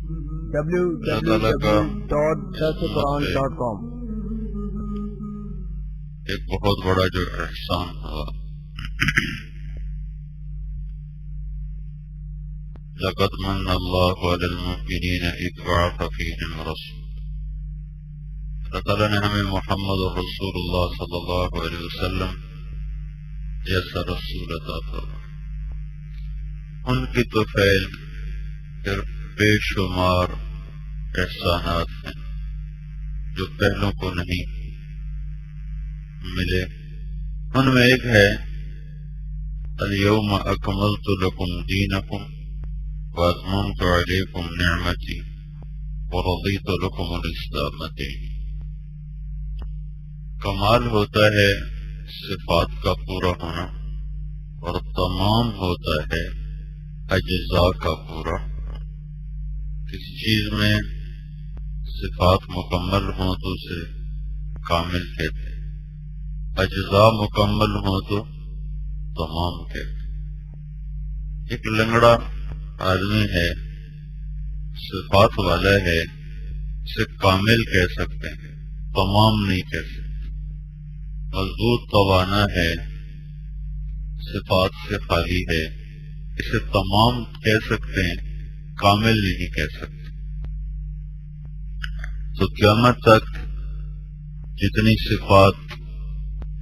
www.darsulquran.com۔ ایک بہت بڑا جو احسان ہوا، لقد من اللہ علی المؤمنین اذ بعث فیہم رسول، اللہ تعالیٰ نے ہمیں محمد رسول اللہ صلی اللہ علیہ وسلم جیسا رسول عطا فرمایا۔ ان کی تو فعل پھر بے شمار احسانات ہیں جو پہلوں کو نہیں ملے۔ ان میں ایک ہے الیوم اکملت لکم دینکم واتممت علیکم نعمتی ورضیت لکم الاسلام دینا۔ کمال ہوتا ہے صفات کا پورا ہونا، اور تمام ہوتا ہے اجزاء کا پورا۔ کسی چیز میں صفات مکمل ہوں تو اسے کامل کہتے ہیں، اجزاء مکمل ہوں تو تمام کہتے ہیں۔ ایک لنگڑا آدمی ہے، صفات والا ہے، اسے کامل کہہ سکتے ہیں، تمام نہیں کہہ سکتے۔ مضبوط توانا ہے، صفات سے خالی ہے، اسے تمام کہہ سکتے ہیں، کامل نہیں کہہ سکتے۔ تو قیامت تک جتنی صفات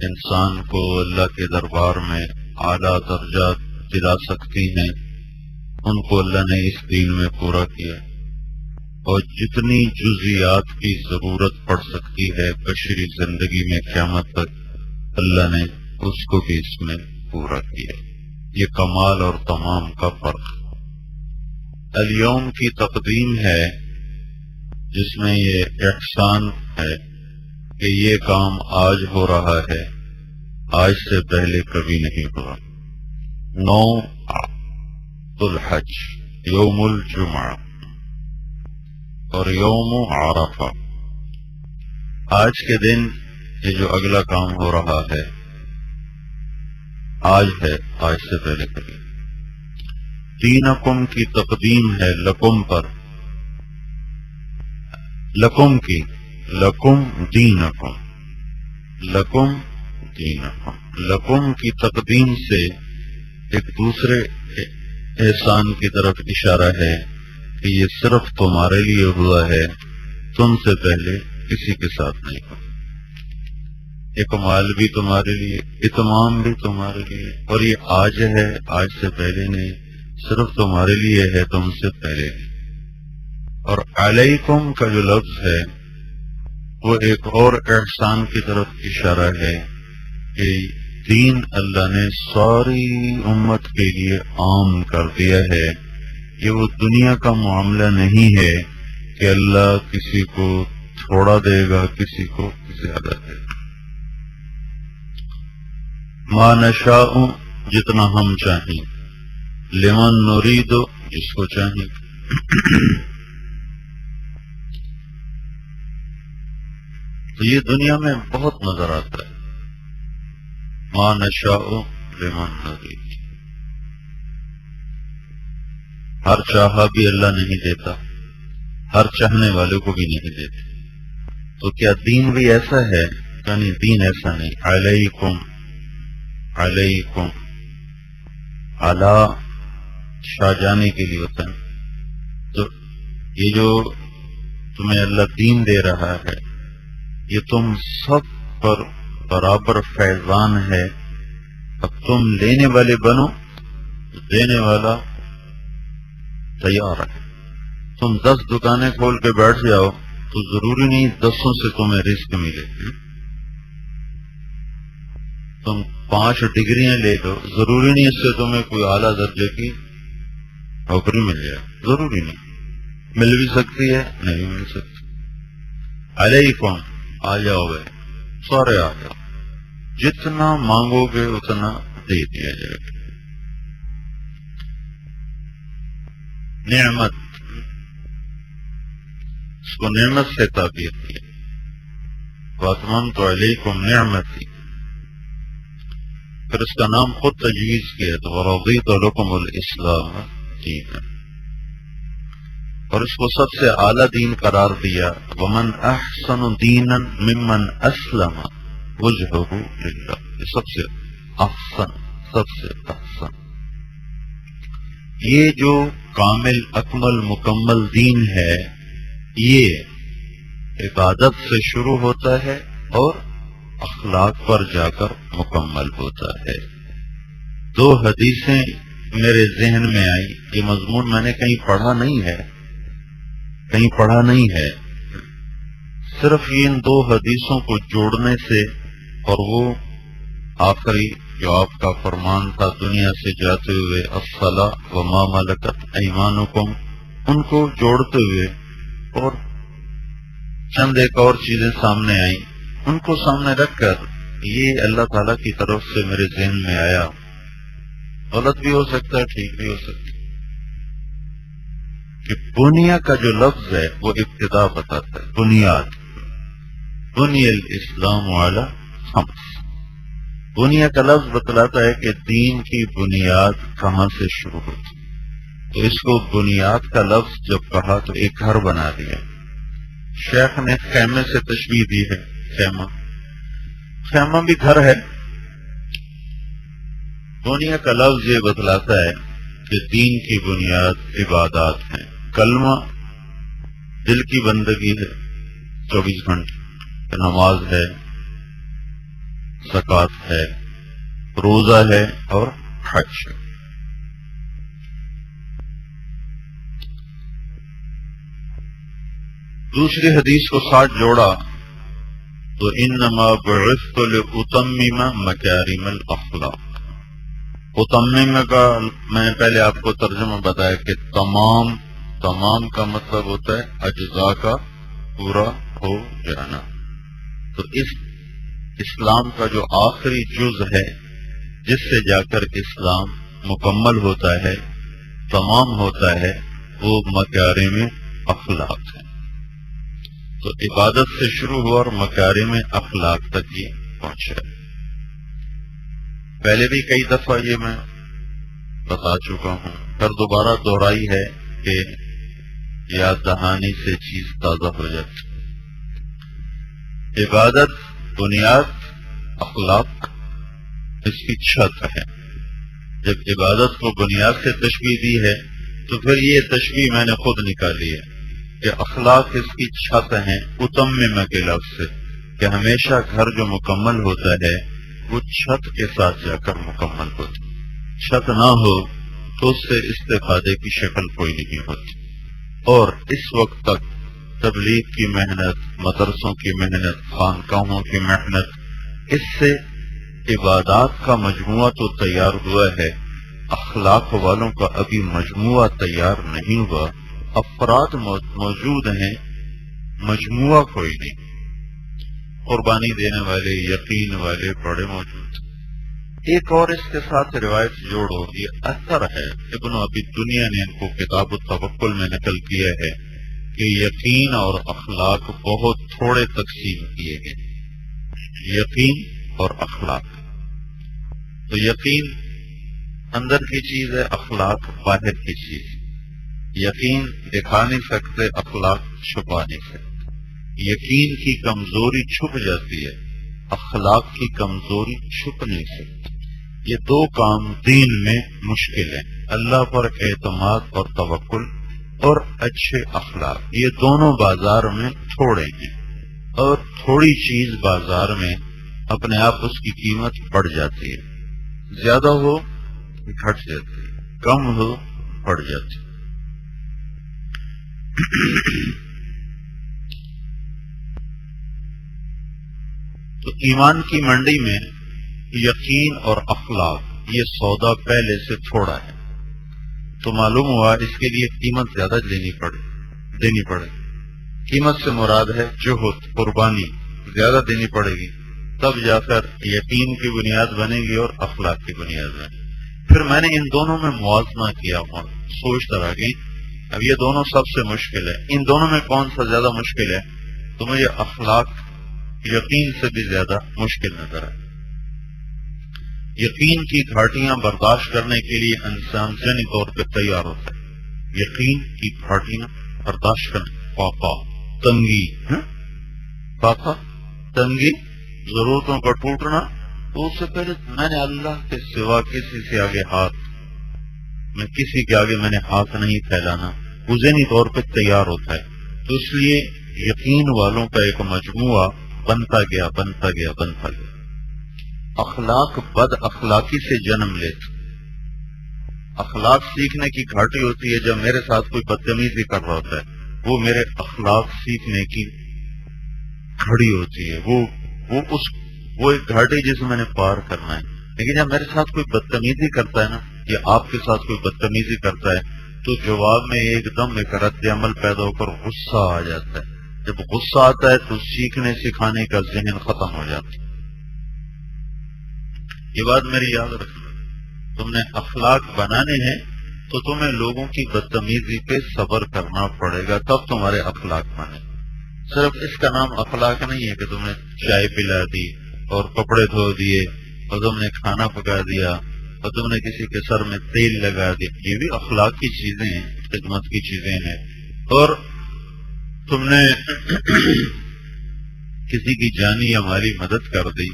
انسان کو اللہ کے دربار میں اعلیٰ درجات دلا سکتی ہیں، ان کو اللہ نے اس دین میں پورا کیا، اور جتنی جزیات کی ضرورت پڑ سکتی ہے بشری زندگی میں قیامت تک، اللہ نے اس کو بھی اس میں پورا کیا۔ یہ کمال اور تمام کا فرق۔ الیوم کی تقدیم ہے جس میں یہ احسان ہے کہ یہ کام آج ہو رہا ہے، آج سے پہلے کبھی نہیں ہوا۔ 9 ذو الحج، یوم الجمعہ اور یوم عرفہ۔ آج کے دن یہ جو اگلا کام ہو رہا ہے، آج ہے، آج سے پہلے کبھی۔ دینکم کی تقدیم ہے لکم پر، لکم کی، لکم دینکم، لکم دینکم، لکم کی تقدیم سے ایک دوسرے احسان کی طرف اشارہ ہے کہ یہ صرف تمہارے لیے ہوا ہے، تم سے پہلے کسی کے ساتھ نہیں ہوا۔ یہ کمال بھی تمہارے لیے، اتمام بھی تمہارے لیے، اور یہ آج ہے، آج سے پہلے نہیں، صرف تمہارے لیے ہے، تم سے پہلے نہیں۔ اور علیکم کا جو لفظ ہے وہ ایک اور احسان کی طرف اشارہ ہے کہ دین اللہ نے ساری امت کے لیے عام کر دیا ہے۔ یہ وہ دنیا کا معاملہ نہیں ہے کہ اللہ کسی کو تھوڑا دے گا، کسی کو زیادہ دے گا۔ ما نشاء، جتنا ہم چاہیں، لمن نرید، جس کو چاہیں۔ تو یہ دنیا میں بہت نظر آتا ہے، ما نشاء لمن نرید۔ ہر چاہا بھی اللہ نہیں دیتا، ہر چاہنے والے کو بھی نہیں دیتا۔ تو کیا دین بھی ایسا ہے؟ یعنی دین ایسا نہیں۔ علیکم، علیکم، علی شاہ جانے کے لیے ہوتا ہے۔ تو یہ جو تمہیں اللہ دین دے رہا ہے، یہ تم سب پر برابر فیضان ہے۔ اب تم لینے والے بنو، دینے والا تیار ہے۔ تم 10 دکانیں کھول کے بیٹھ جاؤ تو ضروری نہیں 10 سے تمہیں رزق ملے۔ تم 5 ڈگریاں لے لو، ضروری نہیں اس سے تمہیں کوئی اعلیٰ درجے کی نوکری مل جائے، ضروری نہیں۔ مل بھی سکتی ہے، نہیں مل سکتی۔ علیکم، آ جاؤ گے، سارے آ جاؤ، جتنا مانگو گے اتنا دے دیا جائے گا۔ نعمت، اس کو نعمت سے تعبیر کیا۔ واتممت علیکم نعمتی، پھر اس کا نام خود تجویز کیا تو ورضیت لکم الاسلام دینا۔ اور اس کو سب سے اعلیٰ دین قرار دیا. ومن احسن دینا ممن اسلم وجهه للہ. یہ سب سے احسن، سب سے احسن. یہ جو کامل اکمل مکمل دین ہے یہ عبادت سے شروع ہوتا ہے اور اخلاق پر جا کر مکمل ہوتا ہے. دو حدیثیں میرے ذہن میں آئی. یہ مضمون میں نے کہیں پڑھا نہیں ہے، صرف ان دو حدیثوں کو جوڑنے سے، اور وہ آخری جو آپ کا فرمان تھا دنیا سے جاتے ہوئے الصلاۃ وما ملکت ایمانکم، ان کو جوڑتے ہوئے اور چند ایک اور چیزیں سامنے آئیں، ان کو سامنے رکھ کر یہ اللہ تعالیٰ کی طرف سے میرے ذہن میں آیا. غلط بھی ہو سکتا ہے، ٹھیک بھی ہو سکتا ہے، کہ بنیا کا جو لفظ ہے وہ ابتدا بتاتا ہے. بنیاد، بنی الاسلام علی خمس. بنیا کا لفظ بتلاتا ہے کہ دین کی بنیاد کہاں سے شروع ہوتی. تو اس کو بنیاد کا لفظ جب کہا تو ایک گھر بنا دیا. شیخ نے خیمے سے تشبیہ دی ہے. خیمہ بھی گھر ہے. بنیا کا لفظ یہ بتلاتا ہے کہ دین کی بنیاد عبادات ہیں. کلمہ دل کی بندگی ہے 24 گھنٹے، نماز ہے، زکوٰۃ ہے، روزہ ہے اور حج. دوسری حدیث کو ساتھ جوڑا تو انما بعثت لاتمم مکارم الاخلاق. اتمم کا میں نے پہلے آپ کو ترجمہ بتایا کہ تمام کا مطلب ہوتا ہے اجزاء کا پورا ہو جانا. تو اس اسلام کا جو آخری جز ہے جس سے جا کر اسلام مکمل ہوتا ہے، تمام ہوتا ہے، وہ مکارم اخلاق ہے. تو عبادت سے شروع ہوا اور مکارم اخلاق تک یہ پہنچا. پہلے بھی کئی دفعہ یہ میں بتا چکا ہوں، پھر دوبارہ دہرائی ہے کہ یاد دہانی سے چیز تازہ ہو جاتی. عبادت بنیاد، اخلاق اس کی چھت ہے. جب عبادت کو بنیاد سے تشبیہ دی ہے تو پھر یہ تشبیہ میں نے خود نکالی ہے کہ اخلاق اس کی چھت ہیں. اتمم کے لفظ سے کہ ہمیشہ گھر جو مکمل ہوتا ہے وہ چھت کے ساتھ جا کر مکمل ہوتا. چھت نہ ہو تو اس سے استفادے کی شکل کوئی نہیں ہوتی. اور اس وقت تک تبلیغ کی محنت، مدرسوں کی محنت، خانقاہوں کی محنت، اس سے عبادات کا مجموعہ تو تیار ہوا ہے، اخلاق والوں کا ابھی مجموعہ تیار نہیں ہوا. افراد موجود ہیں، مجموعہ کوئی نہیں. قربانی دینے والے، یقین والے بڑے موجود. ایک اور اس کے ساتھ روایت جوڑو، یہ اثر ہے، ابن ابی دنیا نے ان کو کتاب التوکل میں نقل کیا ہے کہ یقین اور اخلاق بہت تھوڑے تقسیم کیے گئے. یقین اور اخلاق. تو یقین اندر کی چیز ہے، اخلاق باہر کی چیز. یقین دکھا نہیں سکتے، اخلاق چھپا نہیں سکتے. یقین کی کمزوری چھپ جاتی ہے، اخلاق کی کمزوری چھپ نہیں سکتی. یہ دو کام دین میں مشکل ہیں. اللہ پر اعتماد اور توکل اور اچھے اخلاق، یہ دونوں بازار میں تھوڑے ہیں. اور تھوڑی چیز بازار میں اپنے آپ اس کی قیمت بڑھ جاتی ہے. زیادہ ہو گھٹ جاتی ہے، کم ہو بڑھ جاتی ہے. تو ایمان کی منڈی میں یقین اور اخلاق یہ سودا پہلے سے تھوڑا ہے. تو معلوم ہوا اس کے لیے قیمت زیادہ دینی پڑے. قیمت سے مراد ہے جہد، قربانی زیادہ دینی پڑے گی، تب جا کر یقین کی بنیاد بنے گی اور اخلاق کی بنیاد بنے گی. پھر میں نے ان دونوں میں موازنہ کیا ہوں، سوچتا رہا کہ اب یہ دونوں سب سے مشکل ہے، ان دونوں میں کون سا زیادہ مشکل ہے؟ تو مجھے اخلاق یقین سے بھی زیادہ مشکل نظر ہے. یقین کی گھاٹیاں برداشت کرنے کے لیے انسان ذہنی طور پہ تیار ہوتا ہے. یقین کی گھاٹیاں برداشت کریں. پاپا تنگی، پاپا تنگی، ضرورتوں کا ٹوٹنا. تو اس سے پہلے میں نے اللہ کے سوا کسی سے آگے میں کسی کے آگے میں نے ہاتھ نہیں پھیلانا. وہ ذہنی طور پہ تیار ہوتا ہے. تو اس لیے یقین والوں کا ایک مجموعہ بنتا گیا. اخلاق بد اخلاقی سے جنم لیتے. اخلاق سیکھنے کی گھاٹی ہوتی ہے جب میرے ساتھ کوئی بدتمیزی کر رہا ہوتا ہے. وہ میرے اخلاق سیکھنے کی گھڑی ہوتی ہے. وہ ایک گھاٹی جسے میں نے پار کرنا ہے. لیکن جب میرے ساتھ کوئی بدتمیزی کرتا ہے نا، یا آپ کے ساتھ کوئی بدتمیزی کرتا ہے، تو جواب میں ایک دم ایک رد عمل پیدا ہو کر غصہ آ جاتا ہے. جب غصہ آتا ہے تو سیکھنے سکھانے کا ذہن ختم ہو جاتا ہے. یہ بات میری یاد رکھنا. تم نے اخلاق بنانے ہیں تو تمہیں لوگوں کی بدتمیزی پہ صبر کرنا پڑے گا، تب تمہارے اخلاق بنے. صرف اس کا نام اخلاق نہیں ہے کہ تم نے چائے پلا دی اور کپڑے دھو دیے اور تم نے کھانا پکا دیا اور تم نے کسی کے سر میں تیل لگا دیا. یہ بھی اخلاق کی چیزیں ہیں، خدمت کی چیزیں ہیں. اور تم نے کسی کی جانی یا مالی مدد کر دی.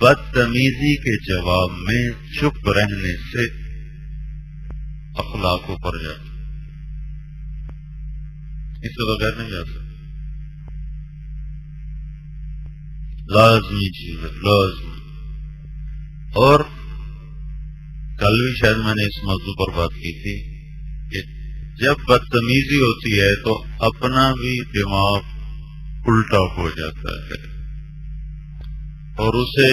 بدتمیزی کے جواب میں چپ رہنے سے اخلاق اوپر جاتا، اس سے بغیر نہیں جا سکتا. لازمی چیز ہے، لازمی. اور کل بھی شاید میں نے اس موضوع پر بات کی تھی کہ جب بدتمیزی ہوتی ہے تو اپنا بھی دماغ الٹا ہو جاتا ہے اور اسے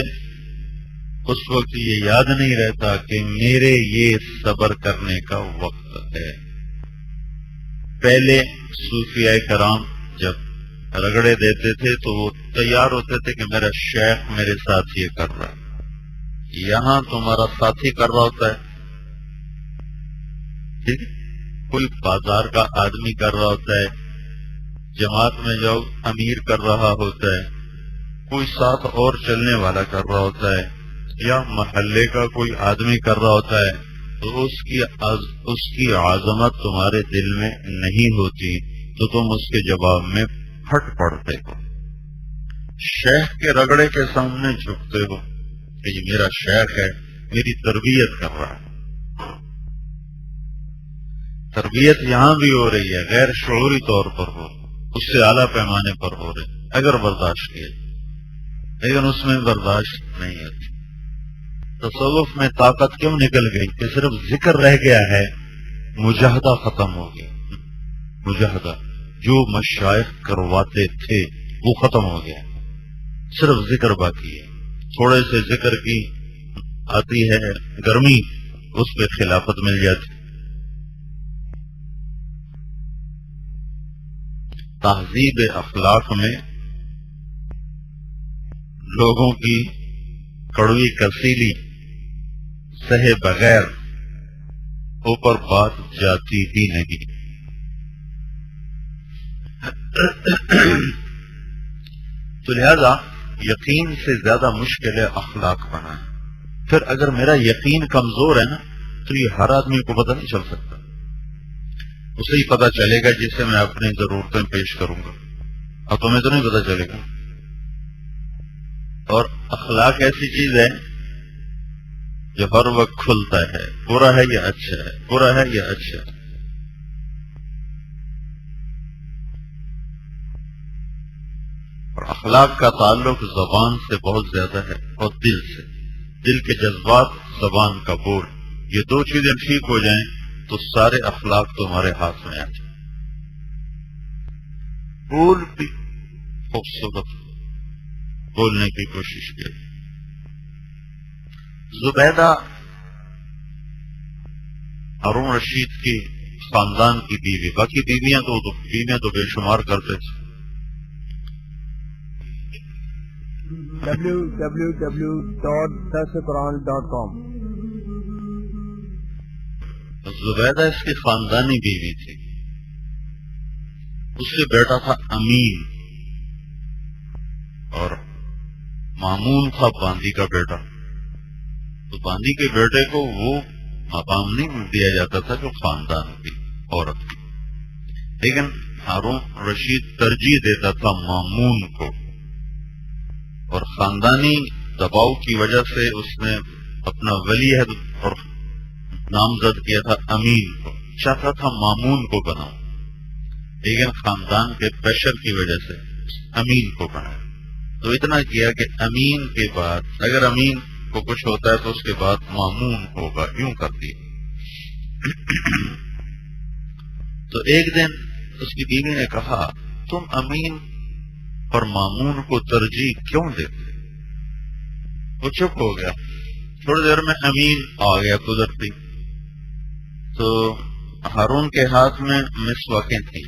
اس وقت یہ یاد نہیں رہتا کہ میرے یہ صبر کرنے کا وقت ہے. پہلے صوفیاء کرام جب رگڑے دیتے تھے تو وہ تیار ہوتے تھے کہ میرا شیخ میرے ساتھ یہ کر رہا ہے. یہاں تمہارا ساتھی کر رہا ہوتا ہے، ٹھیک، کوئی بازار کا آدمی کر رہا ہوتا ہے، جماعت میں جاؤ امیر کر رہا ہوتا ہے، کوئی ساتھ اور چلنے والا کر رہا ہوتا ہے، یا محلے کا کوئی آدمی کر رہا ہوتا ہے، تو اس کی عظمت تمہارے دل میں نہیں ہوتی تو تم اس کے جواب میں پھٹ پڑتے ہو. شیخ کے رگڑے کے سامنے جھکتے ہو کہ یہ میرا شیخ ہے، میری تربیت کر رہا ہے. تربیت یہاں بھی ہو رہی ہے، غیر شعوری طور پر ہو، اس سے اعلیٰ پیمانے پر ہو رہی اگر برداشت کیے، لیکن اس میں برداشت نہیں ہوتی. تصوف میں طاقت کیوں نکل گئی کہ صرف ذکر رہ گیا ہے، مجاہدہ ختم ہو گیا. مجاہدہ جو مشائخ کرواتے تھے وہ ختم ہو گیا، صرف ذکر باقی ہے. تھوڑے سے ذکر کی آتی ہے گرمی، اس پہ خلافت مل جاتی. تہذیب اخلاق میں لوگوں کی کڑوی کسیلی سہے بغیر اوپر بات جاتی ہی نہیں. تو لہذا یقین سے زیادہ مشکل ہے اخلاق بنانا. پھر اگر میرا یقین کمزور ہے نا تو یہ ہر آدمی کو پتہ نہیں چل سکتا. اسے ہی پتہ چلے گا جس سے میں اپنی ضرورتیں پیش کروں گا، اور تمہیں تو نہیں پتہ چلے گا. اور اخلاق ایسی چیز ہے جو ہر وقت کھلتا ہے، برا ہے یا اچھا ہے، برا ہے یا اچھا ہے. اور اخلاق کا تعلق زبان سے بہت زیادہ ہے اور دل سے. دل کے جذبات، زبان کا بول، یہ دو چیزیں ٹھیک ہو جائیں تو سارے اخلاق تمہارے ہاتھ میں آ جائیں. بول بھی خوبصورت بولنے کی کوشش کی. زبیدہ ہارون رشید کی خاندان کی بیوی، باقی بیویاں تو بے شمار کرتے تھے. www.darsequran.com. زبیدہ اس کی خاندانی بیوی تھی. اس سے بیٹا تھا امین اور مامون تھا باندی کا بیٹا. تو باندی کے بیٹے کو وہ مقام نہیں دیا جاتا تھا جو خاندان کی عورت کی. لیکن ہارون رشید ترجیح دیتا تھا مامون کو، اور خاندانی دباؤ کی وجہ سے اس نے اپنا ولی عہد اور نامزد کیا تھا امین کو، چاہتا تھا مامون کو بناؤ، لیکن خاندان کے پریشر کی وجہ سے امین کو بنایا۔ تو اتنا کیا کہ امین کے بعد اگر امین کو کچھ ہوتا ہے تو اس کے بعد مامون ہوگا، یوں کر دیا۔ تو ایک دن اس کی بیوی نے کہا تم امین اور مامون کو ترجیح کیوں دیتے؟ وہ چپ ہو گیا۔ تھوڑی دیر میں امین آ گیا قدرتی، تو ہارون کے ہاتھ میں مسواکیں تھیں،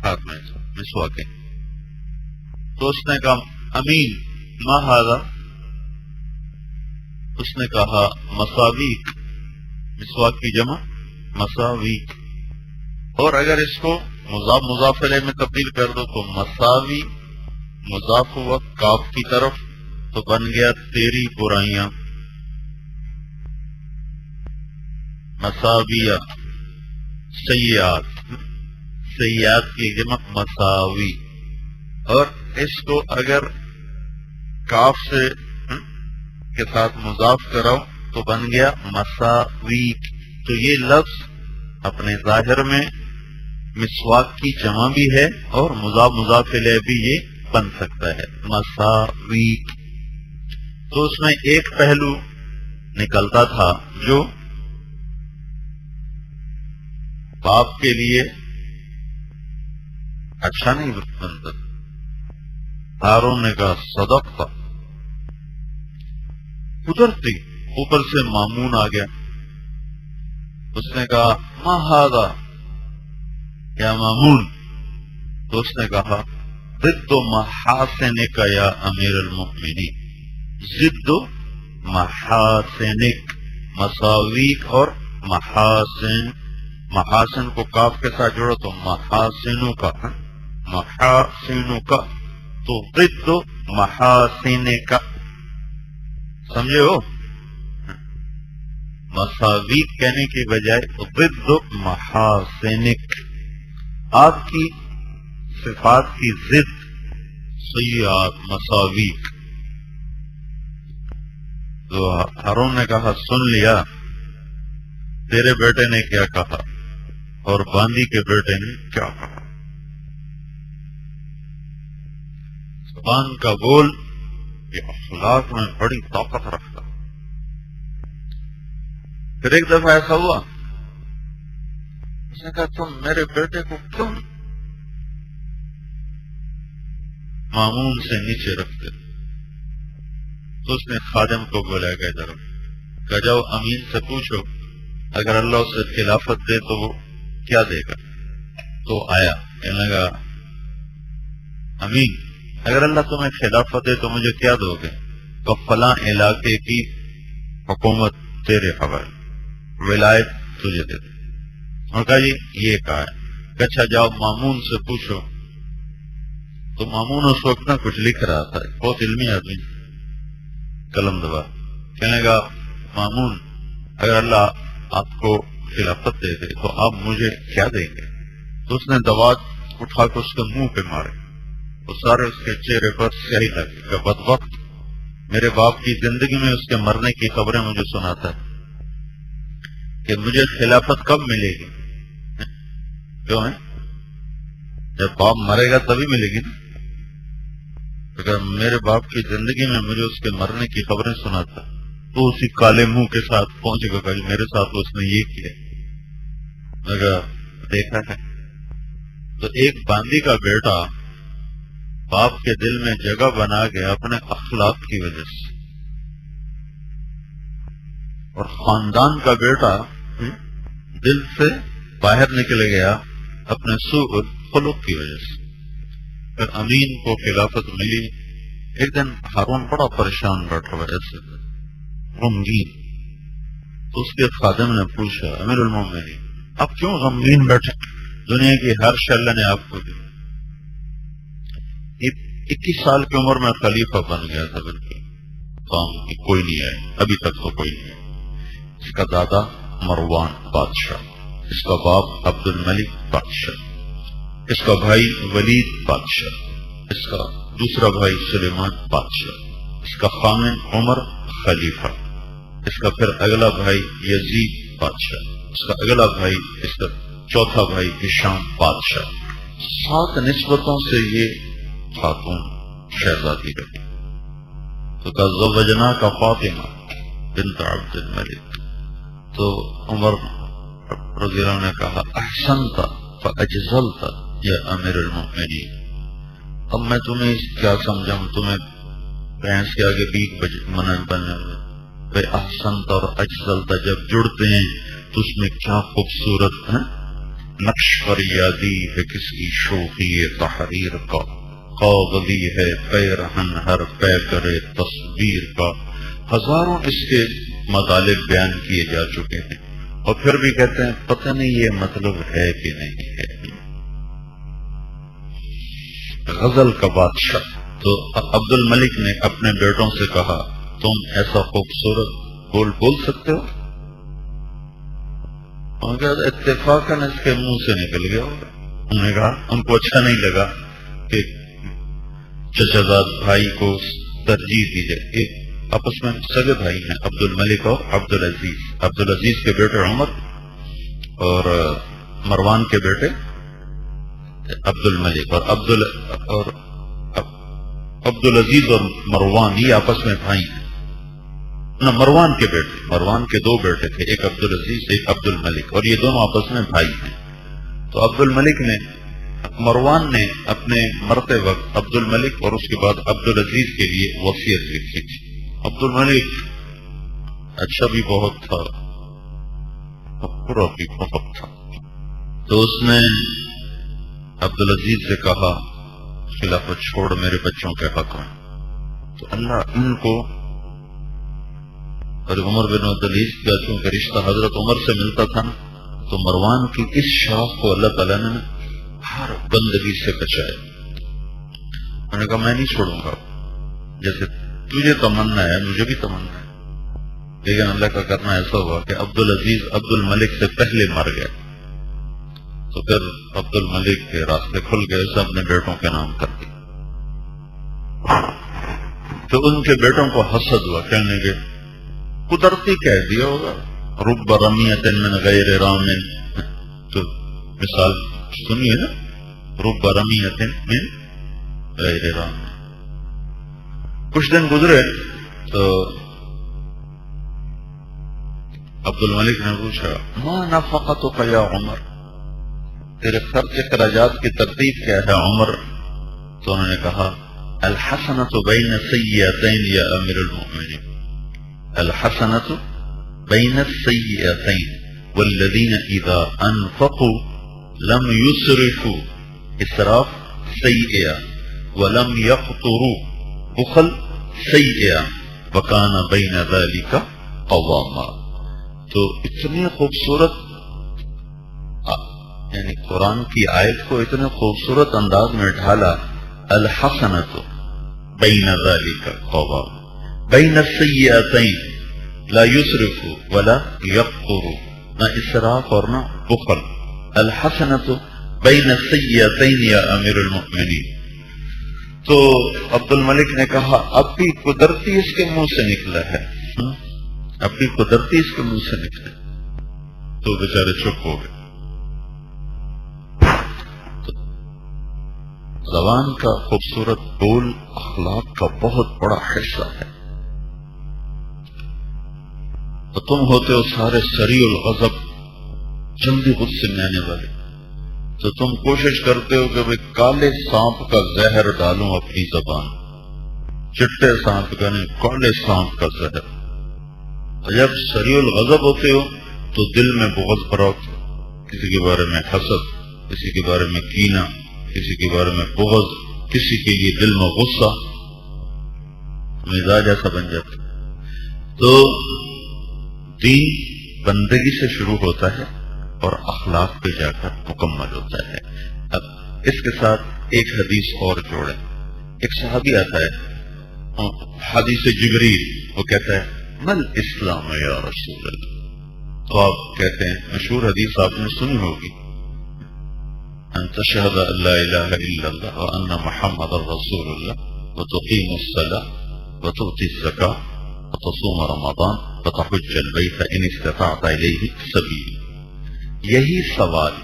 ہاتھ میں مسواکیں، تو اس نے کہا امین ما ھذا، اس نے کہا مساویک، مسواک کی جمع مساویک، اور اگر اس کو مضاف مضاف الیہ میں تبدیل کر دو تو مساوی مضاف ہوا کاف کی طرف، تو بن گیا تیری برائیاں، مساویہ سیئات، سیئات کی جمع مساوی، اور اس کو اگر کاف سے کے ساتھ مضاف کراؤ تو بن گیا مساویک۔ تو یہ لفظ اپنے ظاہر میں مسواک کی جمع بھی ہے اور مضاف مضاف الیہ بھی یہ بن سکتا ہے، مساویک۔ تو اس میں ایک پہلو نکلتا تھا جو باپ کے لیے اچھا نہیں بنتا۔ ہارون نے کہا صدقت، قدرتی اوپر سے مامون آ گیا، اس نے کہا ما ھذا یا مامون، تو اس نے کہا ضد محاسنک یا امیر المؤمنین، ضد محاسنک، مساویک اور محاسن، محاسن کو کاف کے ساتھ جوڑو تو محاسنوں کا، محاسنوں کا، تو ضد محاسنک، سمجھے ہو؟ مساویک کہنے کی بجائے ضد محاسنک، آپ کی صفات کی ضد سیئات مساویک۔ تو ہارون نے کہا سن لیا تیرے بیٹے نے کیا کہا اور باندی کے بیٹے نے کیا کہا، زبان کا بول یہ اخلاق میں بڑی طاقت رکھتا۔ پھر ایک دفعہ ایسا ہوا، اس نے کہا تم میرے بیٹے کو کیوں مامون سے نیچے رکھتے؟ تو اس نے خادم کو بلایا گیا ادھر، کہا جاؤ امین سے پوچھو اگر اللہ اسے خلافت دے تو وہ کیا دے گا۔ تو آیا کہنے لگا امین اگر اللہ تمہیں خلافت دے تو مجھے کیا دو گے؟ تو فلاں علاقے کی حکومت تیرے حوالے، ولایت تجھے دے دے۔ اور کہا جی یہ کہا ہے کہ اچھا جاؤ مامون سے پوچھو۔ تو مامون اس وقت نہ کچھ لکھ رہا تھا، بہت علمی آدمی، قلم دبا، کہنے لگا مامون اگر اللہ آپ کو خلافت دے دے تو آپ مجھے کیا دیں گے؟ تو اس نے دوات اٹھا کے اس کے منہ پہ مارے، تو سارے اس کے چہرے پر سیاہی لگی کہ بدبخت میرے باپ کی زندگی میں اس کے مرنے کی خبریں مجھے سناتا ہے کہ مجھے خلافت کب ملے گی؟ کیوں ہے؟ جب باپ مرے گا تبھی ملے گی نا۔ اگر میرے باپ کی زندگی میں مجھے اس کے مرنے کی خبریں سناتا تو اسی کالے منہ کے ساتھ پہنچے گا کہ میرے ساتھ اس نے یہ کیا، مگر دیکھا ہے۔ تو ایک باندی کا بیٹا باپ کے دل میں جگہ بنا گیا اپنے اخلاق کی وجہ سے، اور خاندان کا بیٹا دل سے باہر نکل گیا اپنے سوء خلق کی وجہ سے۔ پھر امین کو خلافت ملی۔ ایک دن ہارون بڑا پریشان بیٹھا ہوا ایسے غمگین، تو اس کے خادم نے پوچھا امیر المومنین آپ کیوں غمگین بیٹھے؟ دنیا کی ہر شے اللہ نے آپ کو دی۔ 21 سال کی عمر میں خلیفہ بن گیا تھا، بالکل کام کی کوئی نہیں آئے، ابھی تک تو کوئی نہیں آئے۔ اس کا دادا مروان بادشاہ، اس کا باپ عبد الملک بادشاہ، اس کا بھائی ولید بادشاہ، اس کا دوسرا بھائی سلیمان بادشاہ، اس کا خامن عمر خلیفہ، اس کا پھر اگلا بھائی یزید بادشاہ، اس کا اگلا بھائی، اس کا چوتھا بھائی ہشام بادشاہ۔ 7 نسبتوں سے یہ خاتون شہزادی رہی۔ تو زوجنا کا فاطمہ بنت عبد الملک۔ تو عمر رضی اللہ عنہ نے کہا احسنت فاجزلت یا امیر المؤمنین، اب میں تمہیں کیا سمجھاؤں، تمہیں بھینس کے آگے بیک بنے بھائی احسنت اور اجزلت جب جڑتے ہیں تو اس میں کیا خوبصورت ہے، نقش فریادی ہے کس کی شوخی تحریر کا، قاضی ہے پیرہن ہر پے کرے تصویر کا۔ ہزاروں اس کے مطالب بیان کیے جا چکے ہیں، اور پھر بھی کہتے ہیں پتہ نہیں یہ مطلب ہے کہ نہیں ہے۔ غزل کا بادشاہ۔ تو عبد الملک نے اپنے بیٹوں سے کہا تم ایسا خوبصورت بول سکتے ہو؟ اتفاقاً اس کے منہ سے نکل گیا ہوگا۔ انہوں نے کہا ان کو اچھا نہیں لگا کہ چچا زاد بھائی کو ترجیح دی جائے۔ ایک آپس میں سگے بھائی ہیں، عبد الملک اور عبد العزیز۔ عبد العزیز کے بیٹے عمر اور مروان کے بیٹے عبد الملک، اور عبد العزیز اور مروان یہ آپس میں بھائی ہیں۔ نہ مروان کے بیٹے، مروان کے 2 بیٹے تھے، ایک عبد العزیز ایک عبد الملک، اور یہ دونوں آپس میں بھائی ہیں۔ تو عبد الملک نے، مروان نے اپنے مرتے وقت عبد الملک اور اس کے بعد عبد العزیز کے لیے وصیت لکھی تھی۔ عبد الملک اچھا بھی بہت تھا، برا بھی بہت تھا، تو اس نے عبد العزیز سے کہا خلافت چھوڑ میرے بچوں کے حق میں۔ تو اللہ ان کو، اور عمر بن عبدالعزیز کا چونکہ رشتہ حضرت عمر سے ملتا تھا نا، تو مروان کی اس شاخ کو اللہ تعالیٰ نے ہر بندگی سے بچایا۔ میں نے کہا میں نہیں چھوڑوں گا، جیسے تجھے تمنا ہے مجھے بھی تمنا ہے، لیکن اللہ کا کرنا ایسا ہوا کہ عبد العزیز عبد الملک سے پہلے مر گیا۔ تو پھر عبد الملک کے راستے کھل گئے، سب نے بیٹوں کے نام کر دی۔ تو ان کے بیٹوں کو حسد ہوا، کہنے لگے قدرتی کہہ دیا ہوگا رب رمیۃ من غیر رام، تو مثال سنیے نا، رب رمیۃ من غیر رام۔ کچھ دن گزرے تو عبد الملک نے پوچھا ما نفقتک یا عمر، تیرے خرچ اخراجات کی ترتیب کیا ہے عمر؟ تو انہوں نے کہا الحسنۃ بین السیئتین یا امیر المؤمنین، الحسنۃ بین السیئتین والذین اذا انفقوا لم یسرفوا، اسراف سیئہ، ولم یقتروا، بخل سیئہ، وکان بین ذلک قواما۔ تو اتنی خوبصورت، یعنی قرآن کی آیت کو اتنے خوبصورت انداز میں ڈھالا، الحسنۃ بین ذلک قواما، بین السیئتین لا یسرف ولا یقتر، نہ اسراف اور نہ بخل، الحسنۃ بین السیئتین یا امیر المؤمنین۔ تو عبد الملک نے کہا اب بھی قدرتی اس کے منہ سے نکلا ہے، اب بھی قدرتی اس کے منہ سے نکلا۔ تو بیچارے چپ ہو گئے۔ زبان کا خوبصورت بول اخلاق کا بہت بڑا حصہ ہے۔ تو تم ہوتے ہو سارے سریع الغضب، جلدی غصے میں آنے والے، تو تم کوشش کرتے ہو کہ کالے سانپ کا زہر ڈالوں اپنی زبان، چٹے سانپ کا نہیں، کالے سانپ کا زہر۔ جب سریع الغضب ہوتے ہو تو دل میں بغض بھرا ہوتا، کسی کے بارے میں حسد، کسی کے بارے میں کینہ، کسی کے بارے میں بغض، کسی کے لیے دل میں غصہ، مزاج ایسا بن جاتا۔ تو دین بندگی سے شروع ہوتا ہے اور اخلاق پہ جا کر مکمل ہوتا ہے۔ اب اس کے ساتھ ایک حدیث اور جوڑیں۔ ایک صحابی آتا ہے، حدیث جبریل، وہ کہتا ہے مل اسلام یا رسول اللہ، تو آپ کہتے ہیں مشہور حدیث آپ نے سنی ہوگی، ان تشهد ان لا اله الا الله وان محمد رسول الله وتقيم الصلاة وتؤتي الزكاة وتصوم رمضان وتحج البيت ان استطعت الیہ سبیل. یہی سوال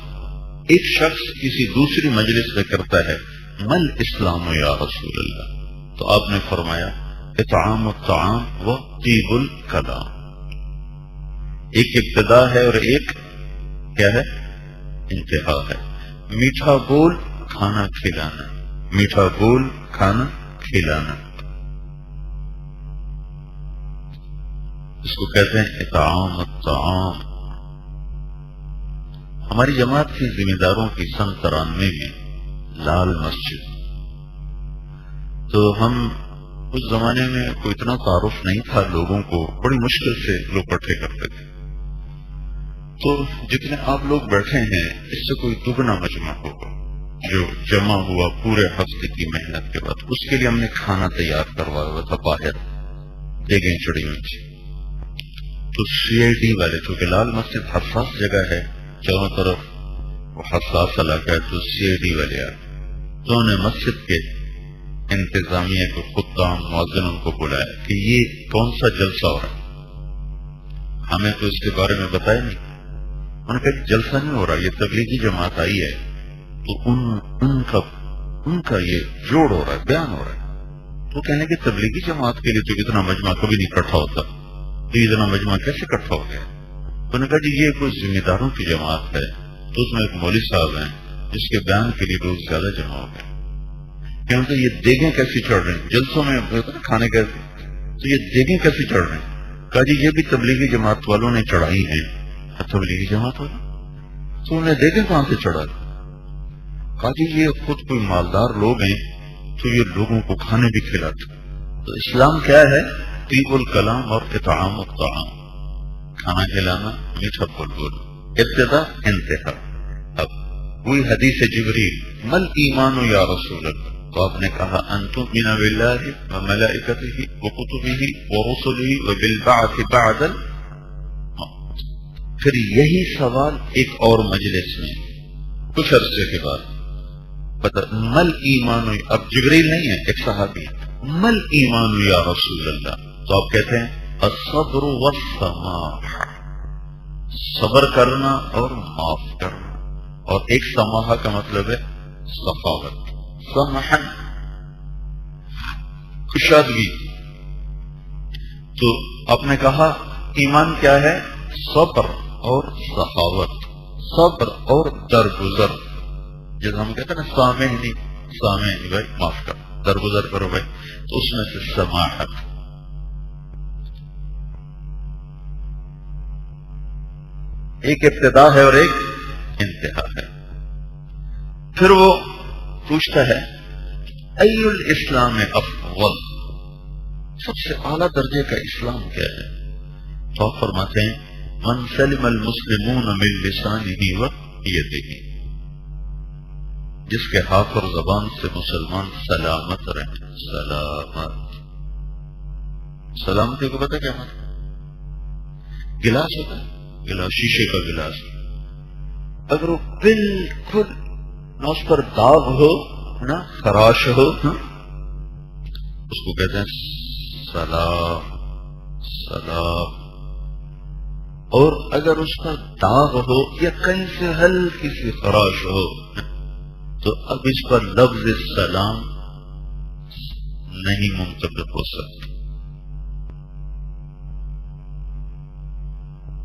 ایک شخص کسی دوسری مجلس میں کرتا ہے، مل اسلام یا رسول اللہ، تو آپ نے فرمایا اطعام الطعام و طیب الکلام. ایک ابتدا ہے اور ایک کیا ہے؟ انتہا ہے. میٹھا بول کھانا کھلانا، میٹھا بول کھانا کھلانا، اس کو کہتے ہیں اطعام الطعام. ہماری جماعت کی ذمہ داروں کی سن 93 میں لال مسجد، تو ہم اس زمانے میں کوئی اتنا تعارف نہیں تھا لوگوں کو، بڑی مشکل سے لوگ اکٹھے کرتے تھے. تو جتنے آپ لوگ بیٹھے ہیں اس سے کوئی دگنا مجمع ہوگا جو جمع ہوا پورے ہفتے کی محنت کے بعد. اس کے لیے ہم نے کھانا تیار کروایا ہوا تھا، باہر دیگیں چڑی ہوئی تھی. تو CID والے، چونکہ لال مسجد حساس جگہ ہے، چاروں طرف وہ حساس علاقہ ہے، تو CID والے آئے تو انہوں نے مسجد کے انتظامیہ کو، خطام مؤذنوں کو بلایا کہ یہ کون سا جلسہ ہو رہا ہے، ہمیں تو اس کے بارے میں بتایا نہیں. انہوں نے کہا جلسہ نہیں ہو رہا، یہ تبلیغی جماعت آئی ہے، تو ان کا یہ جوڑ ہو رہا ہے، بیان ہو رہا ہے. تو کہنے کہ تبلیغی جماعت کے لیے تو اتنا مجمع کبھی نہیں اکٹھا ہوتا، تو اتنا مجمع کیسے اکٹھا ہو گیا؟ تو نے کہا جی یہ کوئی ذمہ داروں کی جماعت ہے، تو اس میں ایک مولوی صاحب ہیں جس کے بیان کے لیے لوگ زیادہ جمع ہو گئے. کیونکہ یہ دیگیں کیسی چڑھ رہی ہیں جلسوں میں کھانے کیسے، تو یہ دیگیں کیسی چڑھ رہی ہیں؟ کہا جی یہ بھی تبلیغی جماعت والوں نے چڑھائی ہیں. تبلیغی جماعت والا تو انہیں دیگیں کہاں سے چڑھا؟ کہا جی یہ خود کوئی مالدار لوگ ہیں تو یہ لوگوں کو کھانے بھی کھلاتے. تو اسلام کیا ہے؟ طیب الکلام اور اطعام الطعام، کھانا کھلانا، میٹھا بول بولنا، ابتدا انتہا. اب وہی حدیث جبریل مل ایمان یا رسول اللہ، تو آپ نے کہا ان تؤمن باللہ وملائکتہ وکتبہ ورسلہ وبالبعث بعد الموت. پھر یہی سوال ایک اور مجلس میں کچھ عرصے کے بعد مل ایمان، اب جبریل نہیں ہے، ایک صحابی، مل ایمان یا رسول اللہ، تو آپ کہتے ہیں الصبر والسماح، صبر کرنا اور معاف کرنا. اور ایک سماحہ کا مطلب ہے سخاوت، سمحن کشادگی. تو آپ نے کہا ایمان کیا ہے؟ صبر اور سخاوت، صبر اور درگزر. جیسے ہم کہتے ہیں نا سامحنی بھائی معاف کر، درگزر کرو بھائی، تو اس میں سے سماحت. ایک ابتدا ہے اور ایک انتہا ہے. پھر وہ پوچھتا ہے ای الاسلام افضل، سب سے اعلیٰ درجے کا اسلام کیا ہے؟ تو آپ فرماتے ہیں من سلم المسلمون من لسانہ ویدہ، جس کے ہاتھ اور زبان سے مسلمان سلامت رہیں. سلامتی کو پتہ کیا مطلب؟ گلاس ہوتا ہے، گلاس شیشے کا گلاس، اگر وہ بالکل نہ اس پر داغ ہو نہ خراش ہو، اس کو کہتے ہیں سلام. اور اگر اس کا داغ ہو یا کہیں سے ہلکی سی خراش ہو تو اب اس پر لفظ سلام نہیں منطبق ہو سکتا.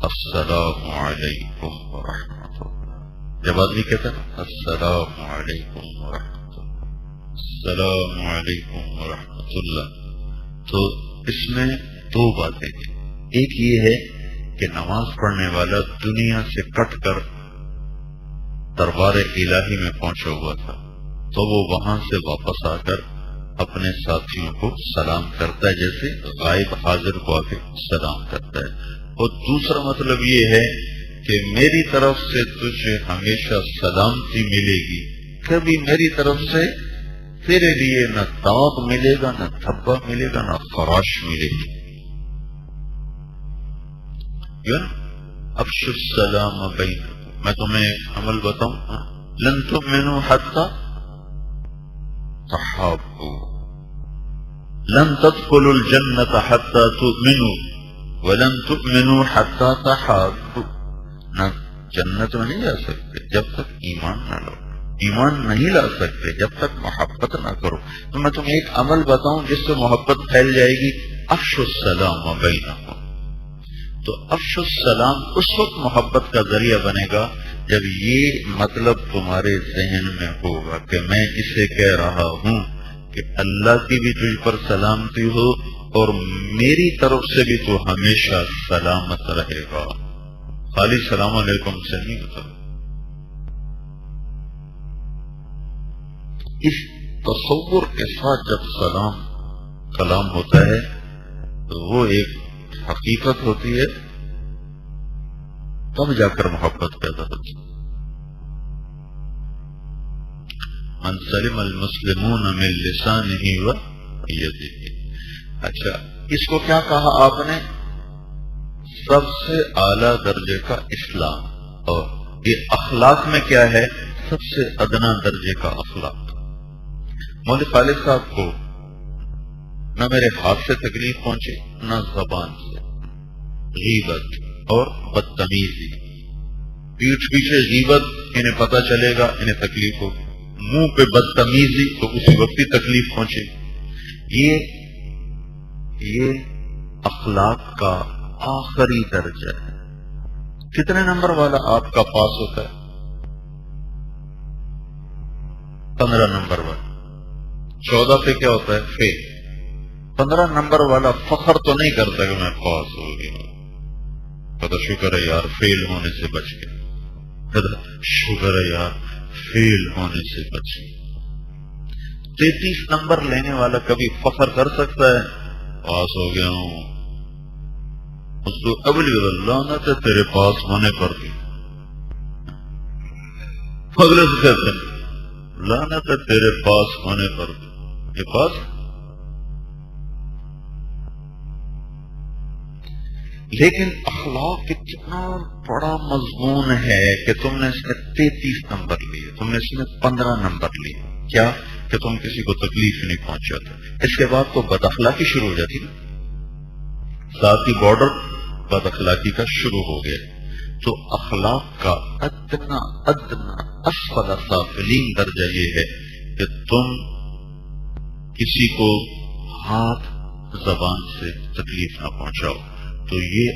السلام علیکم ورحمۃ اللہ، جب آدمی کہتا ہے السلام علیکم ورحمۃ اللہ، السلام علیکم ورحمۃ اللہ، تو اس میں دو باتیں ہیں. ایک یہ ہے کہ نماز پڑھنے والا دنیا سے کٹ کر دربار الہی میں پہنچا ہوا تھا، تو وہ وہاں سے واپس آ کر اپنے ساتھیوں کو سلام کرتا ہے جیسے غائب حاضر کو آ کے سلام کرتا ہے. اور دوسرا مطلب یہ ہے کہ میری طرف سے تجھے ہمیشہ سلامتی ملے گی، کبھی میری طرف سے تیرے لیے نہ داغ ملے گا، نہ دھبا ملے گا، نہ خراش ملے گی. افشوا السلام بینکم. میں تمہیں عمل بتاؤں، لن تؤمنوا حتى تحابوا لن تدخلوا الجنة حتى تؤمنوا ولن تؤمنوا حتى تحابوا. نہ جنت میں نہیں جا سکتے جب تک ایمان نہ لو، ایمان نہیں لا سکتے جب تک محبت نہ کرو. تو میں تمہیں ایک عمل بتاؤں جس سے محبت پھیل جائے گی. افشوا السلام بینکم. تو افشوا السلام اس وقت محبت کا ذریعہ بنے گا جب یہ مطلب تمہارے ذہن میں ہوگا کہ میں اسے کہہ رہا ہوں کہ اللہ کی بھی تجھ پر سلامتی ہو اور میری طرف سے بھی تو ہمیشہ سلامت رہے گا. خالی السلام علیکم سے نہیں ہوتا. اس تصور کے ساتھ جب سلام کلام ہوتا ہے تو وہ ایک حقیقت ہوتی ہے، تب جا کر محبت پیدا ہوتی ہے. من سلم المسلمون من لسانه و یده. اچھا اس کو کیا کہا آپ نے؟ سب سے اعلیٰ درجے کا اسلام. اور یہ اخلاق میں کیا ہے؟ سب سے ادنا درجے کا اخلاق. مولوی خالد صاحب کو نہ میرے ہاتھ سے تکلیف پہنچی نہ زبان سے. غیبت اور بدتمیزی، پیٹھ پیچھے غیبت انہیں پتہ چلے گا انہیں تکلیف ہوگی، منہ پہ بدتمیزی تو اسی وقت ہی تکلیف پہنچے. یہ اخلاق کا آخری درجہ ہے. کتنے نمبر والا آپ کا پاس ہوتا ہے؟ 15 نمبر والا. 14 پہ کیا ہوتا ہے؟ فیل. 15 نمبر والا فخر تو نہیں کرتا کہ میں پاس ہو گیا، خدا شکر ہے یار فیل ہونے سے بچ گیا، خدا شکر ہے یار فیل ہونے سے بچ گیا. 33 نمبر لینے والا کبھی فخر کر سکتا ہے پاس ہو گیا ہوں؟ اس کو ابلی لعنت ہے تیرے پاس ہونے پر بھی. اگلے سے کہتے ہیں لعنت ہے تیرے پاس ہونے پر بھی. یہ پاس لیکن اخلاق کتنا بڑا مضمون ہے کہ تم نے اس میں 33 نمبر لیے، تم نے اس میں 15 نمبر لیے. کیا کہ تم کسی کو تکلیف نہیں پہنچاتے. اس کے بعد تو بد اخلاقی شروع ہو جاتی نا، ساتھ ہی بارڈر بد اخلاقی کا شروع ہو گیا. تو اخلاق کا ادنا اسفل سافلین درجہ یہ ہے کہ تم کسی کو ہاتھ زبان سے تکلیف نہ پہنچاؤ. تو یہ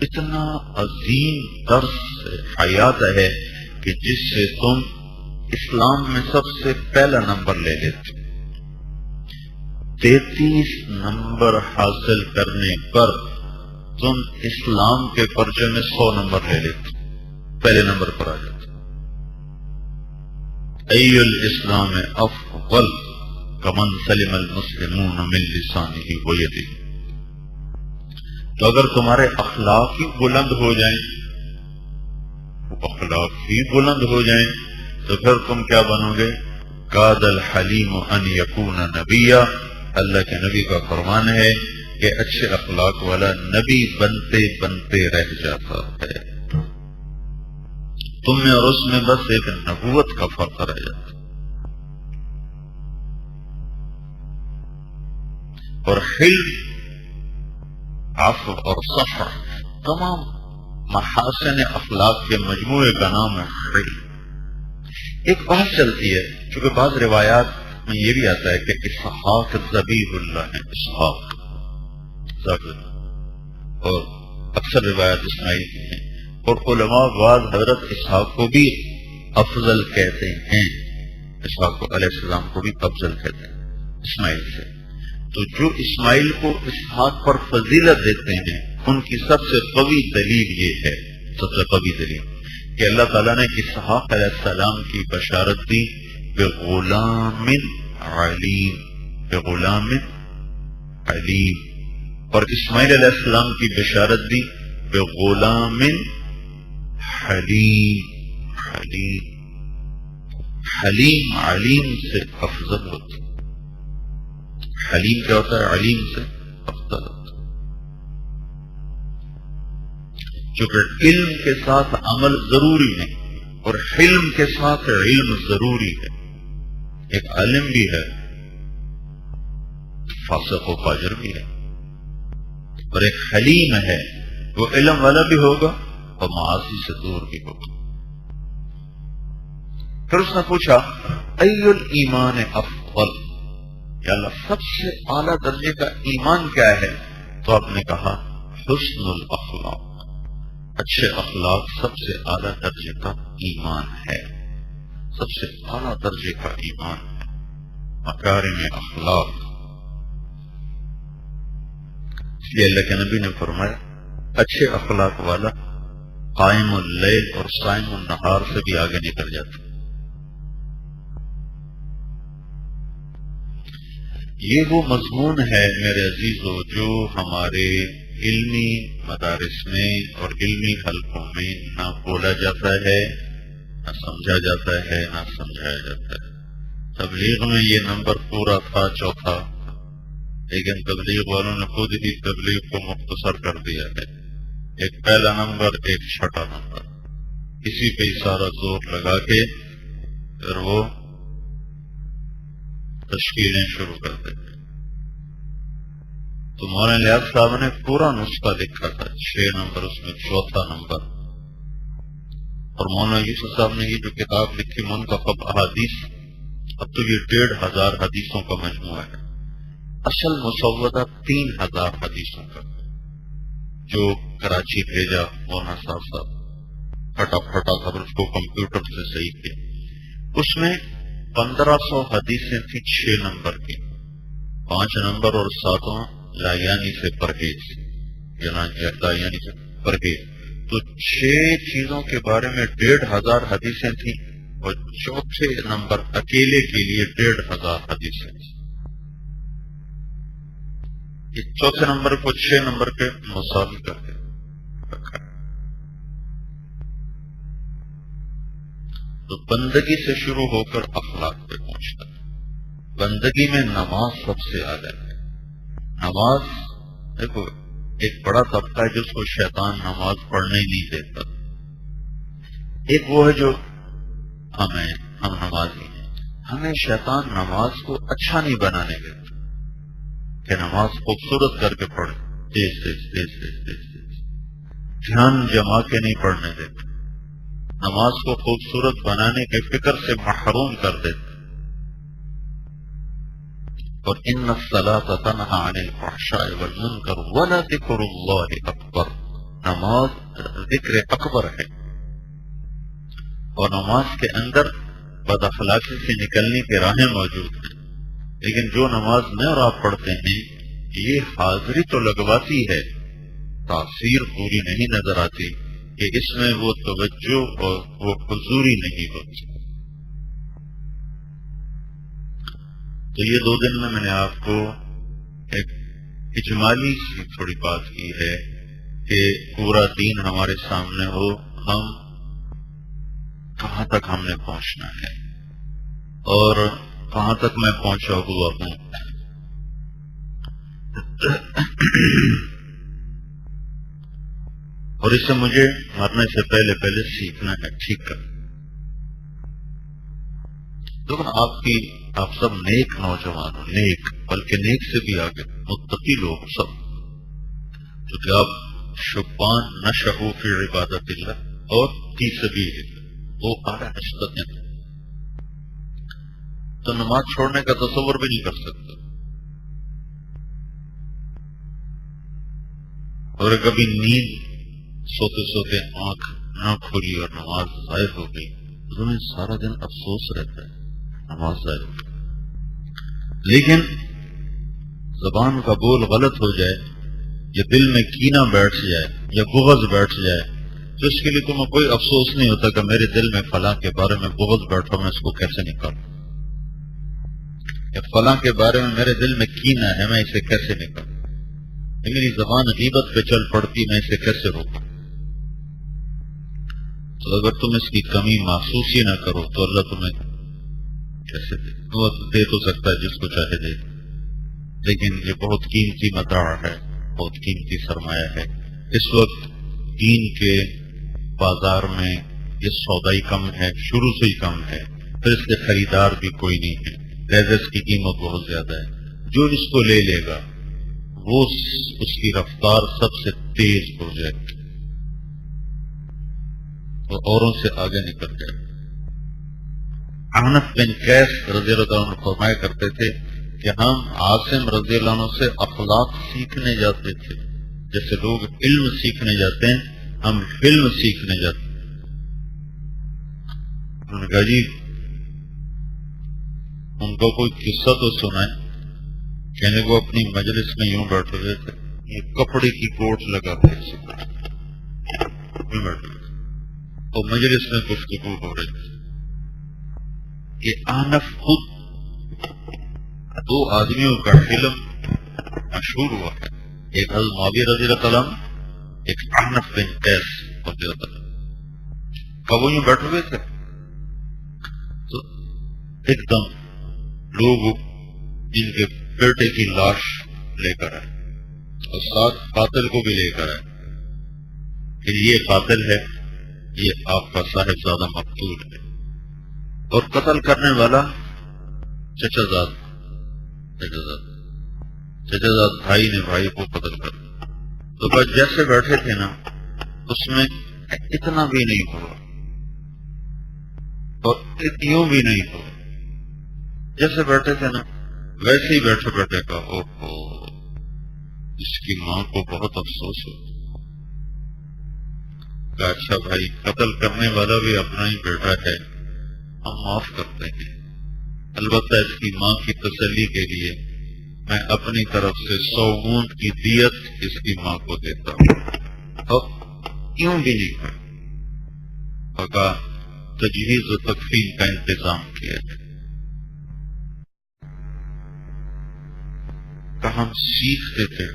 اتنا عظیم درس حیات ہے کہ جس سے تم اسلام میں سب سے پہلا نمبر لے لیتے. 33 نمبر حاصل کرنے پر تم اسلام کے پرچے میں 100 نمبر لے لیتے، پہلے نمبر پر آ جاتے. ای الاسلام افضل کمن سلم المسلمون من لسانه و یده. تو اگر تمہارے اخلاق ہی بلند ہو جائیں، تو پھر تم کیا بنو گے؟ کاد الحلیم ان یکون نبیا. اللہ کے نبی کا فرمان ہے کہ اچھے اخلاق والا نبی بنتے بنتے رہ جاتا ہے. تم میں اور اس میں بس ایک نبوت کا فرق رہ جاتا ہے. اور حلم، عفو اور صفح تمام محاسن اخلاق کے مجموعے کا نام ہے حلم. ایک بات چلتی ہے، چونکہ بعض روایات میں یہ بھی آتا ہے کہ اسحاق ذبیح اللہ ہے، اسحاق، اور اکثر روایات اسماعیل کی ہیں. اور علماء بعض حضرت اسحاق کو بھی افضل کہتے ہیں، اسحاق کو علیہ السلام کو بھی افضل کہتے ہیں اسماعیل سے. تو جو اسماعیل کو اسحاق پر فضیلت دیتے ہیں ان کی سب سے قوی دلیل یہ ہے، سب سے قوی دلیل کہ اللہ تعالیٰ نے اسحاق علیہ السلام کی بشارت دی بغلام علیم، بغلام علیم، اور اسماعیل علیہ السلام کی بشارت دی بغلام حلیم. حلیم علیم سے افضل ہوتا. حلیم کیا ہوتا ہے؟ علیم سے افضل ہوتا. چونکہ علم کے ساتھ عمل ضروری نہیں، اور حلم کے ساتھ علم ضروری ہے. ایک عالم بھی ہے، فاسق و فاجر بھی ہے، اور ایک حلیم ہے، وہ علم والا بھی ہوگا اور معاصی سے دور بھی ہوگا. پھر اس نے پوچھا ای الایمان افضل، یا اللہ سب سے اعلیٰ درجے کا ایمان کیا ہے؟ تو آپ نے کہا حسن الاخلاق، اچھے اخلاق سب سے اعلیٰ درجے کا ایمان ہے، سب سے اعلیٰ درجے کا ایمان ہے، مکارم اخلاق. اس لیے اللہ کے نبی نے فرمایا اچھے اخلاق والا قائم اللیل اور صائم النہار سے بھی آگے نکل جاتا. یہ وہ مضمون ہے میرے عزیزو جو ہمارے علمی مدارس میں اور علمی حلقوں میں نہ بولا جاتا ہے، نہ سمجھا جاتا ہے، نہ سمجھایا جاتا ہے. تبلیغ میں یہ نمبر پورا تھا، چوتھا، لیکن تبلیغ والوں نے خود ہی تبلیغ کو مختصر کر دیا ہے. ایک پہلا نمبر، ایک چھٹا نمبر، اسی پہ سارا زور لگا کے پھر وہ تشکیلیں شروع کر دیتے. تو مولانا الیاس صاحب نے پورا نسخہ لکھا تھا، 6 نمبر، اس میں چوتھا نمبر. اور مولانا یوسف صاحب نے یہ جو کتاب لکھی منتخب احادیث، اب تو یہ 1500 حدیثوں کا مجموعہ ہے. اصل مسودہ 3000 حدیثوں کا جو کراچی بھیجا مولانا صاحب پھٹا خبر اس کو کمپیوٹر سے صحیح کیا. اس میں 1500 حدیثیں تھیں 6 نمبر کی، 5 نمبر اور 7واں لایانی سے پرہیز، لایانی سے پرہیز. تو 6 چیزوں کے بارے میں 1500 حدیثیں تھیں، اور چوتھے نمبر اکیلے کے لیے 1500 حدیثیں تھیں. چوتھے نمبر کو 6 نمبر کے مساوی کر کے رکھا. تو بندگی سے شروع ہو کر اخلاق پہ پہنچتا ہے. بندگی میں نماز سب سے اعلیٰ ہے. نماز دیکھو، ایک بڑا طبقہ ہے جس کو شیطان نماز پڑھنے ہی نہیں دیتا. ایک وہ ہے جو ہم نمازی ہیں، ہمیں شیطان نماز کو اچھا نہیں بنانے دیتا کہ نماز خوبصورت کر کے پڑھے، تیز تیز تیز تیز تیز تیز، دھیان جما کے نہیں پڑھنے دیتا. نماز کو خوبصورت بنانے کے فکر سے محروم کر دیتے. اور ان الصلاۃ تنہی عن الفحشاء والمنکر ولذکر اللہ اکبر، نماز ذکر اکبر ہے. اور نماز کے اندر بد اخلاقی سے نکلنے کی راہیں موجود ہیں. لیکن جو نماز میں اور آپ پڑھتے ہیں یہ حاضری تو لگواتی ہے، تاثیر پوری نہیں نظر آتی کہ اس میں وہ توجہ اور وہ حضوری نہیں ہوتی. تو یہ 2 دن میں نے آپ کو ایک اجمالی سی تھوڑی بات کی ہے کہ پورا دین ہمارے سامنے ہو، ہم کہاں تک ہم نے پہنچنا ہے اور کہاں تک میں پہنچا ہوا ہوں. اور اس سے مجھے مرنے سے پہلے سیکھنا ہے، ٹھیک ہے. لیکن آپ سب نیک نوجوان ہو، نیک، بلکہ نیک سے بھی آگے متقی لوگ سب، کیونکہ آپ شبان نشأوا فی عبادت اللہ اور فی سبیل اللہ، وہ اعلیٰ نسبت ہیں. تو نماز چھوڑنے کا تصور بھی نہیں کر سکتا. اور کبھی نیند سوتے سوتے آنکھ نہ کھلی اور نماز ضائع ہو گئی تو تمہیں سارا دن افسوس رہتا ہے، نماز ضائع ہو گئی. لیکن زبان کا بول غلط ہو جائے یا دل میں کینہ بیٹھ جائے یا بغض بیٹھ جائے تو اس کے لیے تمہیں کوئی افسوس نہیں ہوتا کہ میرے دل میں فلاں کے بارے میں بغض بیٹھا، میں اس کو کیسے نکالوں، یا فلاں کے بارے میں میرے دل میں کینہ ہے، میں اسے کیسے نکالوں، میری زبان غیبت پہ چل پڑتی، میں اسے کیسے روکوں. تو اگر تم اس کی کمی محسوس ہی نہ کرو تو اللہ تمہیں کیسے دے؟ وہ دے تو سکتا ہے جس کو چاہے دے، لیکن یہ بہت قیمتی متاع ہے، بہت قیمتی سرمایہ ہے. اس وقت دین کے بازار میں یہ سودا ہی کم ہے، شروع سے ہی کم ہے، پھر اس کے خریدار بھی کوئی نہیں ہے، لہذا اس کی قیمت بہت زیادہ ہے، جو اس کو لے لے گا وہ اس کی رفتار سب سے تیز ہو جائے گی، وہ اوروں سے آگے نکل جائے۔ احنف بن قیس رضی اللہ عنہ فرمایا کرتے تھے کہ ہم عاصم رضی اللہ عنہ سے اخلاق سیکھنے جاتے تھے، جیسے لوگ علم سیکھنے جاتے ہیں، ہم علم سیکھنے جاتے ہیں۔ انہوں نے کہا جی ان کو کوئی قصہ تو سنائے، کہنے کو اپنی مجلس میں یوں بیٹھے ہوئے تھے، یہ کپڑے کی کوٹ لگا کے بیٹھے ہوئے، تو مجلس میں گفتگو ہو رہی تھی۔ یہ احنف خود دو آدمیوں کا فلم مشہور ہوا ہے، ایک حضرت معاویہ رضی اللہ عنہ، ایک احنف بن قیس رضی اللہ عنہ۔ کب وہ یوں بیٹھے ہوئے تھے تو ایک دم لوگ ان کے بیٹے کی لاش لے کر آئے اور ساتھ قاتل کو بھی لے کر آئے کہ یہ قاتل ہے، یہ آپ کا صاحبزادہ مقتول ہے، اور قتل کرنے والا چچا زاد بھائی نے بھائی کو قتل کر دیا۔ تو بس جیسے بیٹھے تھے نا اس میں اتنا بھی نہیں ہوا اور یوں بھی نہیں ہوا، جیسے بیٹھے تھے نا ویسے ہی بیٹھے بیٹھے کا اوہو اس کی ماں کو بہت افسوس ہو۔ کہ اچھا بھائی قتل کرنے والا بھی اپنا ہی بیٹا ہے، ہم معاف کرتے ہیں، البتہ اس کی ماں کی تسلی کے لیے میں اپنی طرف سے 100 اونٹ کی دیت اس کی ماں کو دیتا ہوں، اور کیوں بھی نہیں ہے، کہا تجہیز و تکفین کا انتظام کیا ہے۔ کہ ہم سیکھتے تھے،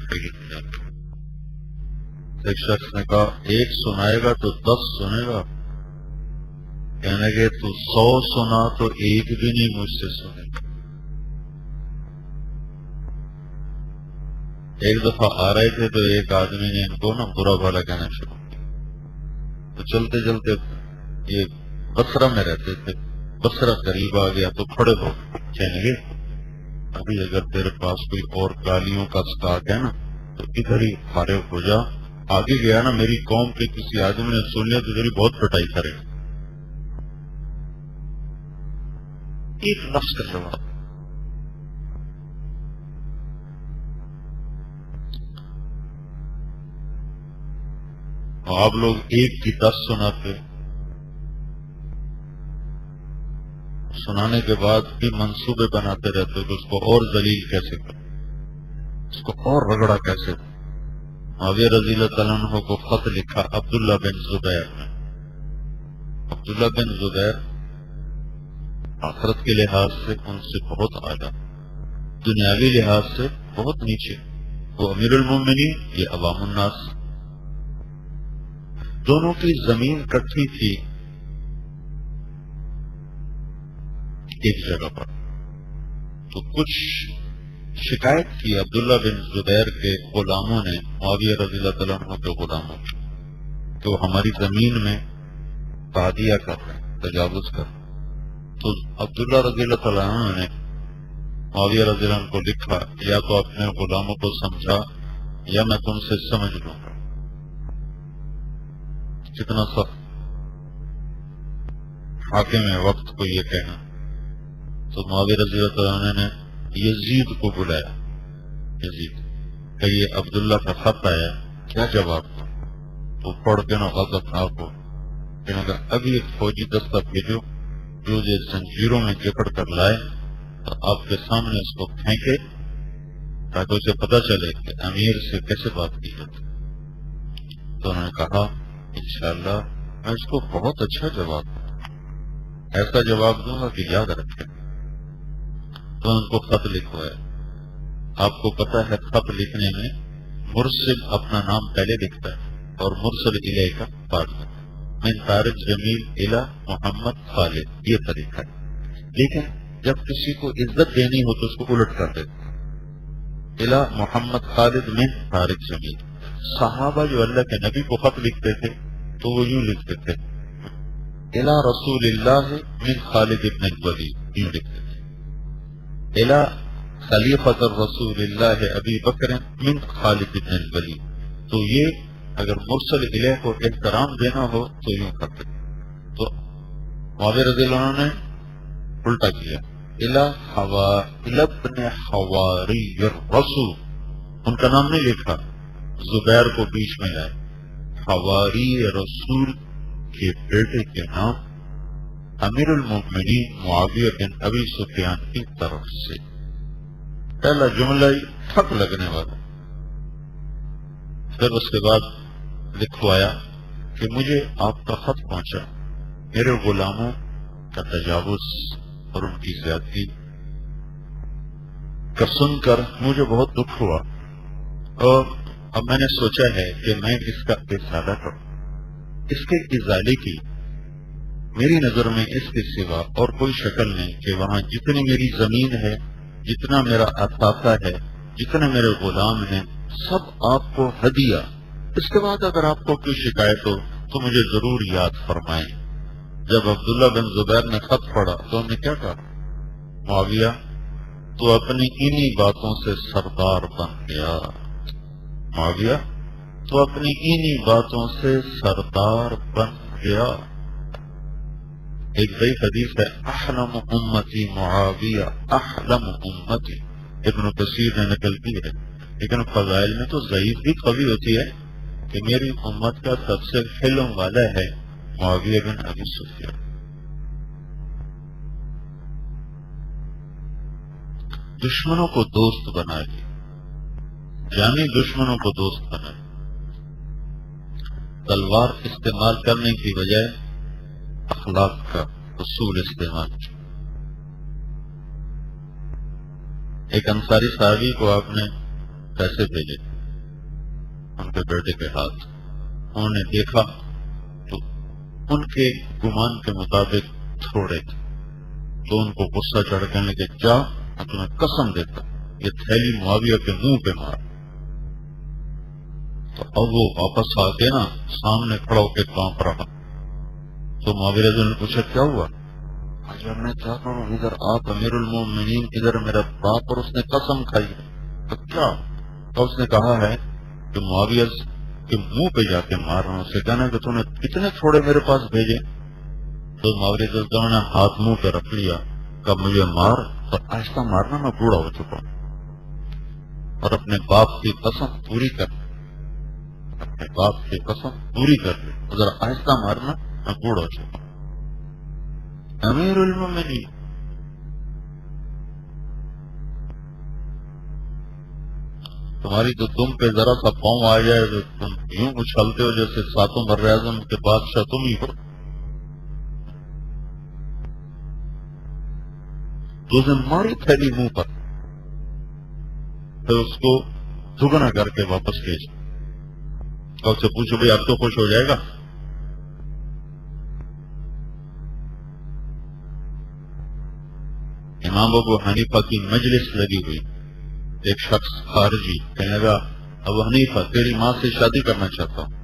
ایک شخص نے کہا ایک سنائے گا تو 10 سنے گا، کہنے کہ تو 100 سنا تو ایک بھی نہیں مجھ سے سنے گا۔ ایک دفعہ آ رہے تھے تو ایک آدمی نے ان کو نا برا بھلا کہنا شروع کیا، تو چلتے چلتے یہ بصرہ میں رہتے تھے، بصرہ قریب آ گیا تو کھڑے ہو کہنے گے ابھی اگر تیرے پاس کوئی اور گالیوں کا اسٹاک ہے نا تو ادھر ہی فارغ ہو جا، آگے گیا نا میری قوم کے کسی آدمی نے سن لیا تو ادھر ہی بہت پٹائی کرے۔ ایک لفظ کا جواب، آپ لوگ ایک کی 10 سناتے، سنانے کے بعد بھی منصوبے بناتے رہتے کہ اس کو اور ذلیل کیسے کریں، اس کو اور رگڑا کیسے۔ معاویہ رضی اللہ عنہ کو خط لکھا عبداللہ بن زبیر نے۔ عبداللہ بن زبیر آخرت کے لحاظ سے ان سے بہت اعلیٰ، دنیاوی لحاظ سے بہت نیچے، وہ امیر المومنین، یہ عوام الناس، دونوں کی زمین کٹھی تھی ایک جگہ پر، تو کچھ شکایت کی عبداللہ بن زبیر کے غلاموں نے معاویہ رضی اللہ عنہ کے غلاموں کی، تو ہماری زمین میں تعدیہ کر رہے ہیں، تجاوز کر رہے ہیں۔ تو عبداللہ رضی اللہ عنہ نے معاویہ رضی اللہ عنہ کو لکھا یا تو اپنے غلاموں کو سمجھا یا میں تم سے سمجھ لوں گا۔ کتنا سخت حاکم وقت کو یہ کہنا۔ تو معاویہ رضی اللہ عنہ نے یزید کو بلایا، یزید کہ یہ عبداللہ کا خط آیا، کیا جواب تھا؟ تو پڑھ کے نہ غضب ناک ہو، کہنے کا ابھی ایک فوجی دستہ بھیجو جو یہ زنجیروں میں جکڑ کر لائے اور آپ کے سامنے اس کو پھینکے تاکہ اسے پتہ چلے کہ امیر سے کیسے بات کی جاتی۔ تو انہوں نے کہا انشاءاللہ میں اس کو بہت اچھا جواب دوں، ایسا جواب دوں گا کہ یاد رکھے۔ تو ان کو خط لکھوایا۔ آپ کو پتا ہے خط لکھنے میں مرسل اپنا نام پہلے لکھتا ہے اور مرسل الیہ کا بعد میں، من طارق جمیل الی محمد خالد، یہ طریقہ ہے۔ لیکن جب کسی کو عزت دینی ہو تو اس کو الٹ کر دیتے، الی محمد خالد من طارق جمیل۔ صحابہ جو اللہ کے نبی کو خط لکھتے تھے تو وہ یوں لکھتے تھے الى رسول اللہ من خالد بن الولید، یوں لکھتے تھے الى خلیفۃ الرسول اللہ ابی بکر من خالد بن الولید. تو یہ اگر مرسل الیہ کو احترام دینا ہو تو یوں کرتے. تو معاویہ رضی اللہ عنہ نے الٹا کیا، الى ابن حواری الرسول، ان کا نام نہیں لکھا، زبیر کو بیچ میں لائے، حواری رسول کے بیٹے کے نام امیر المؤمنین معاویہ بن ابی سفیان کی طرف سے. پہلا جملہ ہی حق لگنے والا. پھر اس کے بعد لکھوایا کہ مجھے آپ کا خط پہنچا، میرے غلاموں کا تجاوز اور ان کی زیادتی کا سن کر مجھے بہت دکھ ہوا، اور اب میں نے سوچا ہے کہ میں اس کا ازالہ کروں. اس کے ازالے کی میری نظر میں اس کے سوا اور کوئی شکل نہیں کہ وہاں جتنی میری زمین ہے، جتنا میرا اثاثہ ہے، جتنے میرے غلام ہیں، سب آپ کو ہدیہ. اس کے بعد اگر آپ کو کوئی شکایت ہو تو مجھے ضرور یاد فرمائیں. جب عبداللہ بن زبیر نے خط پڑھا تو انہوں نے کیا کہا؟ معاویہ تو اپنی انہی باتوں سے سردار بن گیا، معاویہ تو اپنی انہی باتوں سے سردار بن گیا. ایک بڑی حدیث ہے، احلم امتی معاویہ احلم امتی، ابن کثیر نے نقل کی ہے، لیکن فضائل میں تو ضعیف بھی قوی ہوتی ہے کہ میری امت کا سب سے حلم والا ہے معاویہ بن ابی سفیان. دشمنوں کو دوست بنا لی، جانی دشمنوں کو دوست بنا لی. تلوار استعمال کرنے کی بجائے اخلاق کا اصول استعمال. ایک انصاری صحابی کو آپ نے پیسے بھیجے ان کے بیٹے کے ہاتھ، انہوں نے دیکھا تو ان کے گمان کے مطابق تھوڑے تھے، تو ان کو غصہ چڑھ کے لگے، جا میں تمہیں قسم دیتا یہ تھیلی معاویہ کے منہ پہ مار. تو اب وہ واپس آ کے نا سامنے کھڑا ہو کے کانپ رہا. تو معاویہ رضی اللہ عنہ نے پوچھا کیا ہوا؟ جب میں چاہتا ہوں ادھر آپ امیر المومنین، ادھر میرا باپ، اور اس نے قسم کھائی ہے. تو کیا؟ تو اس نے کہا ہے کہ معاویہ کے منہ پہ جا کے مار رہا ہوں. اسے کہنا کہ تو نے کتنے تھوڑے میرے پاس بھیجے؟ تو معاویہ رضی اللہ عنہ نے ہاتھ منہ پہ رکھ لیا، کہا مجھے مار، اور آہستہ مارنا، میں بوڑھا ہو چکا ہوں اور اپنے باپ کی قسم پوری کر، اپنے باپ کی قسم پوری کر لی، ذرا آہستہ مارنا، میں بوڑھا ہو چکا ہوں. امیر المومنین تمہاری تو تم پہ ذرا سا پاؤں آ جائے تو تم یوں اچھلتے ہو جیسے ساتوں بر اعظم کے بادشاہ تم ہی ہو. تو اسے ماری تھیلی منہ پر، پھر اس کو دگنا کر کے واپس بھیج. اور اس سے پوچھو بھائی اب تو خوش ہو جائے گا؟ امام ابو حنیفہ کی مجلس لگی ہوئی، ایک شخص خارجی کہنے لگا ابو حنیفہ تیری ماں سے شادی کرنا چاہتا ہوں.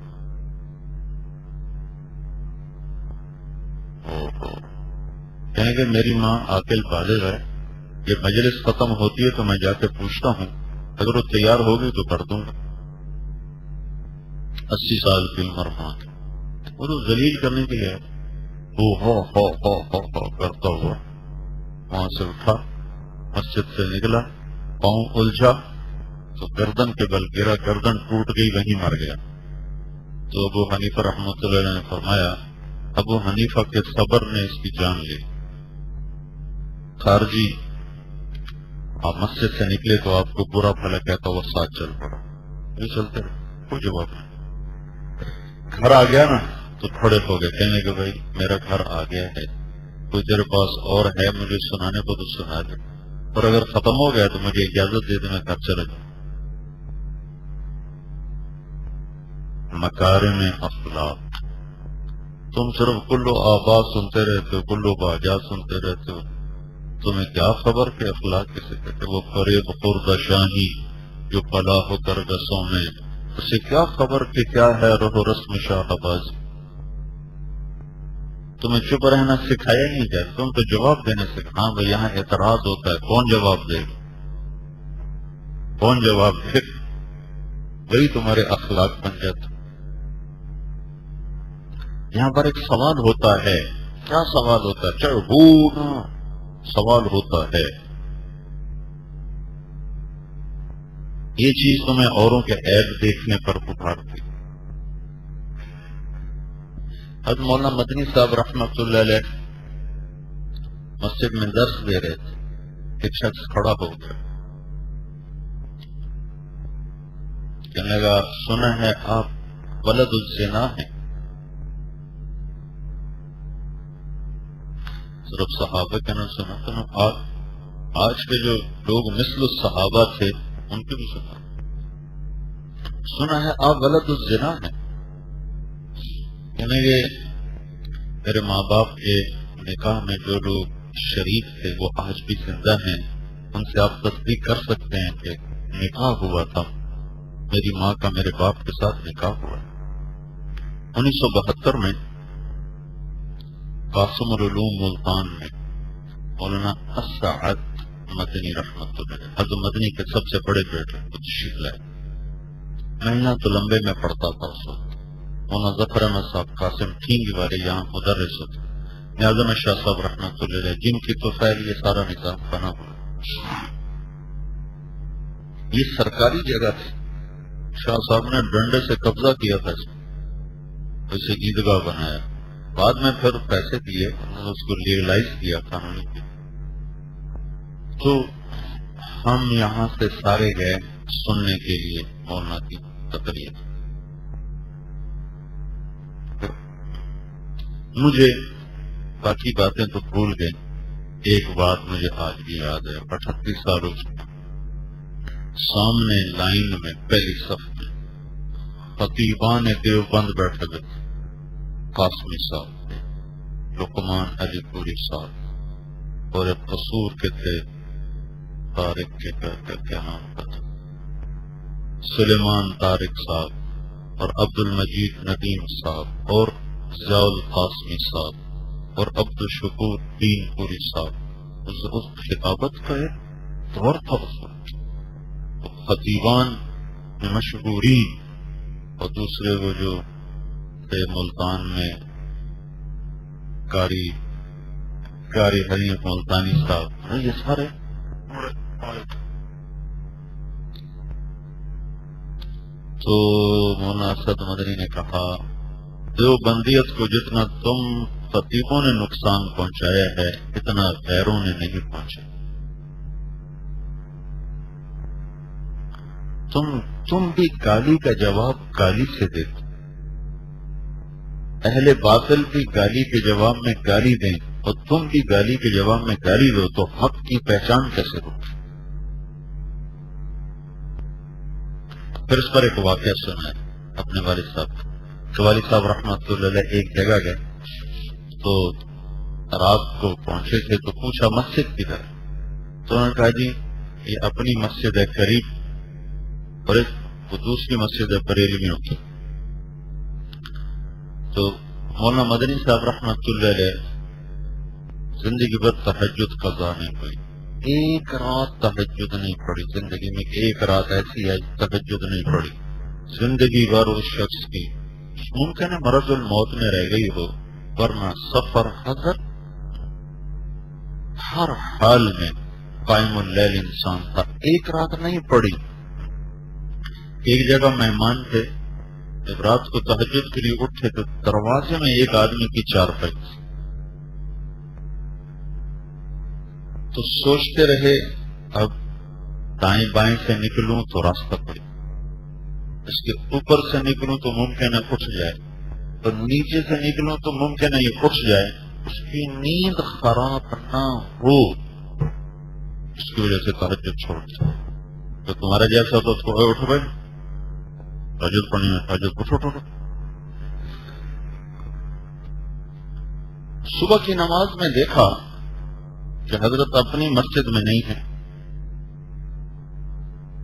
کہنے کہ میری ماں عاقل بالغ ہے، یہ مجلس ختم ہوتی ہے تو میں جا کے پوچھتا ہوں، اگر وہ تیار ہوگی تو کر دوں گا. 80 سال کی عمر ماں، وہ تو ذلیل کرنے کے لیے ہو کرتا ہوا وہاں سے اٹھا، مسجد سے نکلا، پاؤں الجھا تو گردن کے بل گرا، گردن ٹوٹ گئی، وہیں مر گیا. تو ابو حنیفہ رحمۃ اللہ علیہ نے فرمایا ابو حنیفہ کے صبر نے اس کی جان لی. خارجی آپ مسجد سے نکلے تو آپ کو برا بھلا کہتا وہ ساتھ چل پڑا، یہ چلتے رہے، کوئی جواب نہیں. گھر آ گیا نا تو کھڑے ہو گئے، کہنے کہ بھائی میرا گھر آ گیا ہے، کوئی تیرے پاس اور ہے مجھے سنانے کو تو سنا دے، اور اگر ختم ہو گیا تو مجھے اجازت دے دے میں گھر چلا جاؤں. مکارم اخلاق. تم صرف کلو آبا سنتے رہتے ہو، کلو باجا سنتے رہتے ہو، تمہیں کیا خبر کہ اخلاق کسے کہتے؟ وہ فریب خورد شاہی جو پلا ہو کر گسوں میں، اسے کیا خبر کہ کیا ہے روح و رسم شاہ بازی. تمہیں چپ رہنا سکھایا نہیں جائے، تم تو جواب دینے سے ہاں بھائی یہاں اعتراض ہوتا ہے، کون جواب دے گا؟ کون جواب دے گا؟ وہی تمہارے اخلاق بن جاتے۔ یہاں پر ایک سوال ہوتا ہے، کیا سوال ہوتا ہے؟ چڑھونا سوال ہوتا ہے۔ یہ چیز تمہیں اوروں کے عیب دیکھنے پر اٹھاتی۔ حضرت مولانا مدنی صاحب رحمۃ اللہ علیہ مسجد میں درس دے رہے تھے، ایک شخص کھڑا ہو گیا، کہنے لگا سنا ہے آپ ولد الزنا ہیں۔ صرف صحابہ کا نہ سنا، تو آج کے جو لوگ مثل الصحابہ تھے ان کے بھی سنا ہے آپ ولد الزنا ہیں۔ یعنی کہ میرے ماں باپ کے نکاح میں جو لوگ شریک تھے وہ آج بھی زندہ ہیں، ان سے آپ تصدیق کر سکتے ہیں کہ نکاح ہوا تھا، میری ماں کا میرے باپ کے ساتھ نکاح ہوا۔ 1972 میں قاسم العلوم ملتان میں مولانا اسعد مدنی رحمۃ اللہ، حضرت مدنی کے سب سے بڑے بیٹے تشریف لائے۔ میں یہاں تلمبے میں پڑھتا تھا اس وقت، مولانا ظفر احمد صاحب قاسم ٹھینگی والے یہاں مدرس ہوتے، اعظم شاہ صاحب رحمۃ اللہ علیہ جن کی تو خیر یہ سارا نظام بنا ہوا۔ یہ سرکاری جگہ تھی، شاہ صاحب نے ڈنڈے سے قبضہ کیا تھا، اسے عیدگاہ بنایا، بعد میں پھر پیسے دیے، انہوں نے اس کو لیگلائز کیا قانونی کیا۔ تو ہم یہاں سے سارے گئے سننے کے لیے مولانا کی تقریر۔ مجھے باقی باتیں تو بھول گئے، ایک بات مجھے آج بھی یاد ہے، 38 سالوں سے سامنے لائن میں پہلی صف میں خطیبان دیوبند بیٹھے ہوئے تھے، قاسمی صاحب، لقمان علی پوری صاحب، اور ایک قصور کے تھے طارق کے کیا نام کا تھا، سلیمان طارق صاحب، اور عبد المجید ندیم صاحب، اور ضیاء القاسمی صاحب، اور عبد الشکور دین پوری صاحب۔ اس خطابت کا ایک دور تھا اس وقت، خطیبان میں مشہوری، اور دوسرے وہ جو تھے ملتان میں قاری حنیف ملتانی صاحب، یہ سارے تو مولانا اسد مدنی نے کہا دیوبندیت کو جتنا تم خطیبوں نے نقصان پہنچایا ہے اتنا غیروں نے نہیں پہنچایا۔ تم بھی گالی کا جواب گالی سے دیتے، اہل باطل بھی گالی کے جواب میں گالی دیں اور تم بھی گالی کے جواب میں گالی دو تو حق کی پہچان کیسے ہو؟ پھر اس پر ایک واقعہ سنا ہے اپنے والد صاحب، والد صاحب رحمۃ اللہ علیہ ایک جگہ گئے تو رات کو پہنچے تھے تو پوچھا مسجد کدھر؟ تو انہوں نے کہا جی یہ اپنی مسجد ہے قریب، اور ایک وہ دوسری مسجد ہے بریلویوں کی۔ تو مولانا مدنی صاحب رحمۃ اللہ علیہ زندگی بھر تہجد قضا نہیں ہوئی، ایک رات تہجد نہیں پڑی زندگی میں، ایک رات ایسی ہے تہجد نہیں پڑی زندگی بھر اس شخص کی، ممکن ہے مرض الموت میں رہ گئی ہو، ورنہ سفر حضرت ہر حال میں قائم اللیل انسان تھا، ایک رات نہیں پڑی۔ ایک جگہ مہمان تھے، جب رات کو تہجد کے لیے اٹھے تو دروازے میں ایک آدمی کی چارپائی تھی، تو سوچتے رہے اب دائیں بائیں سے نکلوں تو راستہ پڑے، اس کے اوپر سے نکلوں تو ممکن ہے اٹھ جائے، اور نیچے سے نکلوں تو ممکن ہے یہ اٹھ جائے، اس کی نیند خراب نہ ہو، اس کی وجہ سے تہجد چھوڑ دیا۔ تو تمہارا جیسا تو اس کو اٹھ گئے تہجد پڑھنی ہے، تہجد اٹھو۔ صبح کی نماز میں دیکھا کہ حضرت اپنی مسجد میں نہیں ہے،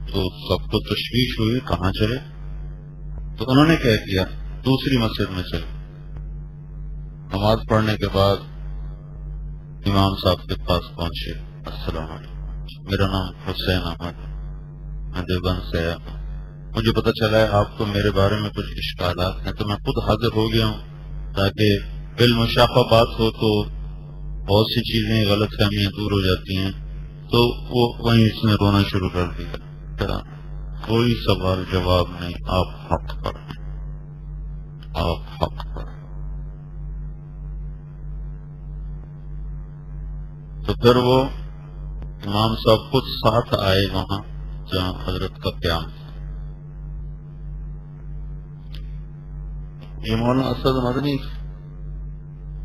تو سب کو تشویش ہوئی کہاں چلے، تو انہوں نے کہہ دیا دوسری مسجد میں چلے، نماز پڑھنے کے بعد امام صاحب کے پاس پہنچے. السلام علیکم، میرا نام حسین احمد، میں دیوبند سے آیا ہوں، مجھے پتہ چلا ہے آپ کو میرے بارے میں کچھ اشکالات ہیں، تو میں خود حاضر ہو گیا ہوں تاکہ علم شافہ بات ہو تو بہت سی چیزیں غلط فہمیاں دور ہو جاتی ہیں. تو وہ وہیں اس نے رونا شروع کر دیا. کوئی سوال جواب نہیں، آپ حق پر ہیں، آپ حق پر. تو پھر وہ امام صاحب خود ساتھ آئے وہاں جہاں حضرت کا قیام تھا. یہ مولانا اسد مدنی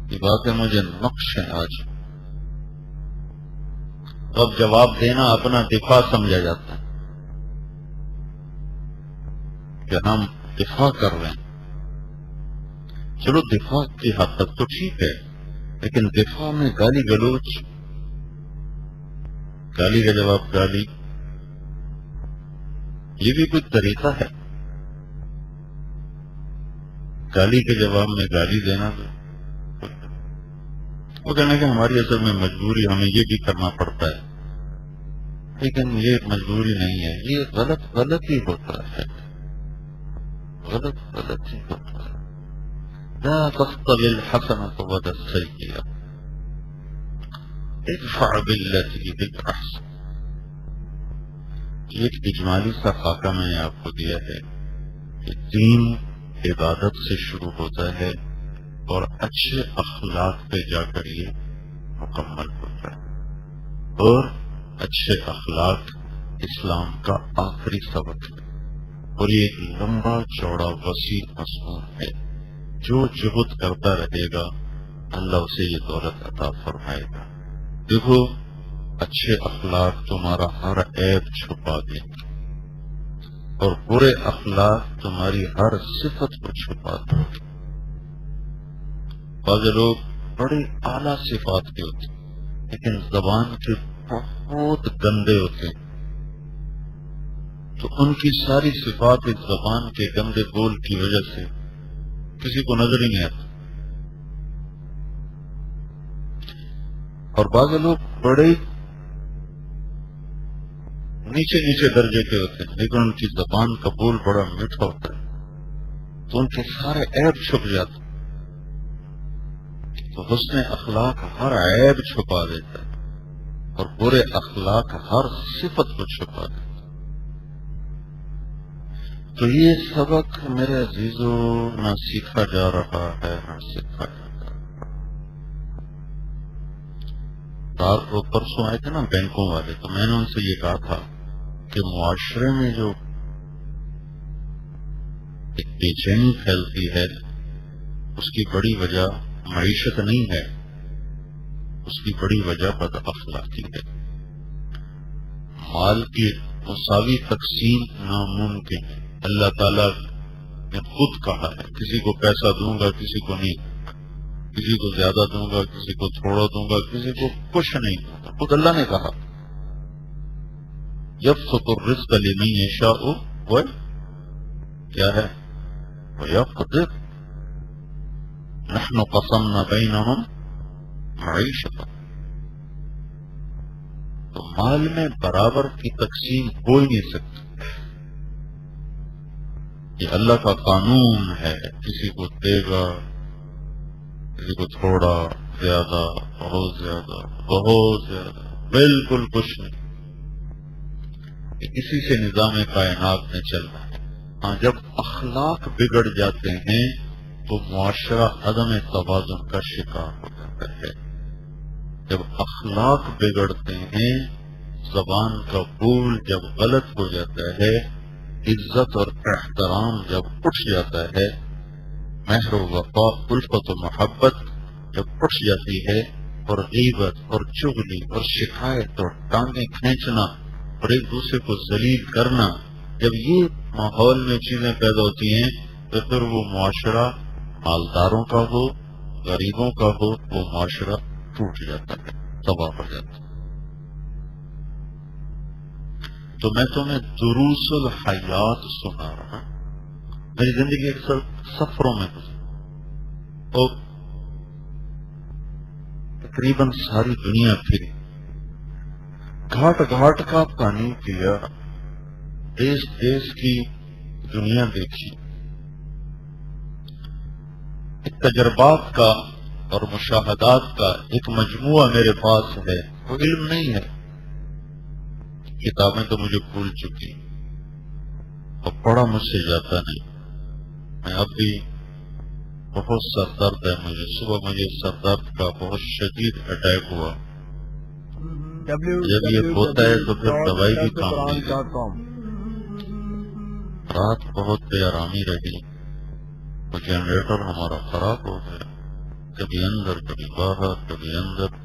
کی باتیں مجھے نقش ہیں آج. اب جواب دینا اپنا دفاع سمجھا جاتا ہے کہ ہم دفاع کر رہے ہیں. چلو دفاع کی حد تک تو ٹھیک ہے، لیکن دفاع میں گالی گلوچ، گالی کا جواب گالی، یہ بھی کوئی طریقہ ہے؟ گالی کے جواب میں گالی دینا. وہ کہنا کہ ہماری اصل میں مجبوری، ہمیں یہ بھی کرنا پڑتا ہے، لیکن یہ مجبوری نہیں ہے، یہ غلط ہی ہوتا ہے، غلط ہی ہوتا ہے. لا تستوي الحسنة ولا السيئة ادفع بالتي هي احسن. ایک اجمالی سا خاکہ میں نے آپ کو دیا ہے کہ دین عبادت سے شروع ہوتا ہے اور اچھے اخلاق پہ جا کر یہ مکمل ہوتا ہے، اور اچھے اخلاق اسلام کا آخری سبق ہے، اور یہ ایک لمبا چوڑا وسیع مضمون ہے. جو جہد کرتا رہے گا اللہ اسے یہ دولت عطا فرمائے گا. دیکھو، اچھے اخلاق تمہارا ہر عیب چھپا دیں گے، اور برے اخلاق تمہاری ہر صفت کو چھپا دیں گے. بعض لوگ بڑے اعلیٰ صفات کے ہوتے ہیں لیکن زبان کے بہت گندے ہوتے ہیں، تو ان کی ساری صفات اس زبان کے گندے بول کی وجہ سے کسی کو نظر ہی نہیں آتا. اور بعض لوگ بڑے نیچے درجے کے ہوتے ہیں لیکن ان کی زبان کا بول بڑا میٹھا ہوتا ہے، تو ان کے سارے عیب چھپ جاتے ہیں. تو حسن اخلاق ہر عیب چھپا دیتا ہے اور برے اخلاق ہر صفت کو چھپا دیتا ہے. تو یہ سبق میرے عزیزو نہ سیکھا جا رہا ہے نہ سیکھا جا رہا ہے. وہ پرسوں آئے تھے نا بینکوں والے، تو میں نے ان سے یہ کہا تھا کہ معاشرے میں جو ایک بے چینی پھیلتی ہے اس کی بڑی وجہ معیشت نہیں ہے، اس کی بڑی وجہ بد اخلاقی ہے. مال کی مساوی تقسیم ناممکن ہے. اللہ تعالیٰ نے خود کہا ہے کسی کو پیسہ دوں گا کسی کو نہیں، کسی کو زیادہ دوں گا کسی کو تھوڑا دوں گا کسی کو کچھ نہیں دوں گا. خود اللہ نے کہا یبسط الرزق لمن یشاء و کیا ہے ویقدر نحن قسمنا بینہم معیشتہم. تو مال میں برابر کی تقسیم ہو ہی نہیں سکتی، یہ اللہ کا قانون ہے. کسی کو دے گا کسی کو تھوڑا، زیادہ، بہت زیادہ، بہت زیادہ، بالکل کچھ نہیں. اسی سے نظام کائنات میں چل رہا ہے. ہاں، جب اخلاق بگڑ جاتے ہیں تو معاشرہ عدم توازن کا شکار ہو جاتا ہے. جب اخلاق بگڑتے ہیں، زبان کا بول جب غلط ہو جاتا ہے، عزت اور احترام جب اٹھ جاتا ہے، مہر و وفا، الفت و محبت جب اٹھ جاتی ہے، اور غیبت اور چغلی اور شکایت اور ٹانگیں کھینچنا اور ایک دوسرے کو ذلیل کرنا، جب یہ ماحول میں چیزیں پیدا ہوتی ہیں تو پھر وہ معاشرہ مالداروں کا ہو غریبوں کا ہو، وہ معاشرہ ٹوٹ جاتا ہے، تباہ ہو جاتا ہے. تو میں تمہیں دروس الحیات سنا رہا ہوں. میری زندگی اکثر سفروں میں گزری، اور تقریباً ساری دنیا پھری، گھاٹ گھاٹ کا پانی پیا، دیش دیش کی دنیا دیکھی، ایک تجربات کا اور مشاہدات کا ایک مجموعہ میرے پاس ہے، وہ علم نہیں ہے، کتابیں تو مجھے بھول چکی اور پڑھا مجھ سے جاتا نہیں، میں اب بھی بہت سر درد ہے مجھے، صبح مجھے سر درد کا بہت شدید اٹیک ہوا، جب یہ ہوتا ہے تو پھر دوائی بھی کام نہیں دیتی، رات بہت بے آرامی رہی، وہ جنریٹر ہمارا خراب ہو گیا، کبھی اندر کبھی باہر کبھی اندر،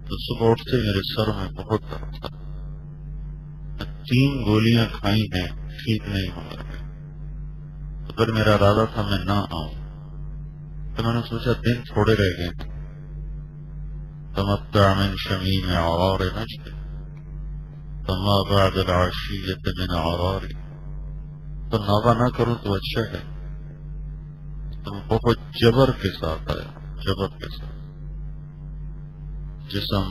تو صبح اٹھتے میرے سر میں بہت درد تھا، میں 3 گولیاں کھائی ہیں، ٹھیک نہیں ہو رہا، تو پھر میرا ارادہ تھا میں نہ آؤں، تو میں نے سوچا دن تھوڑے رہ گئے، تمتع من شمیم عرار نجد فما بعد العشیۃ من عرار، تو ناغہ نہ کروں تو اچھا ہے، تو بہت جبر کے ساتھ آیا، جبر کے ساتھ، جسم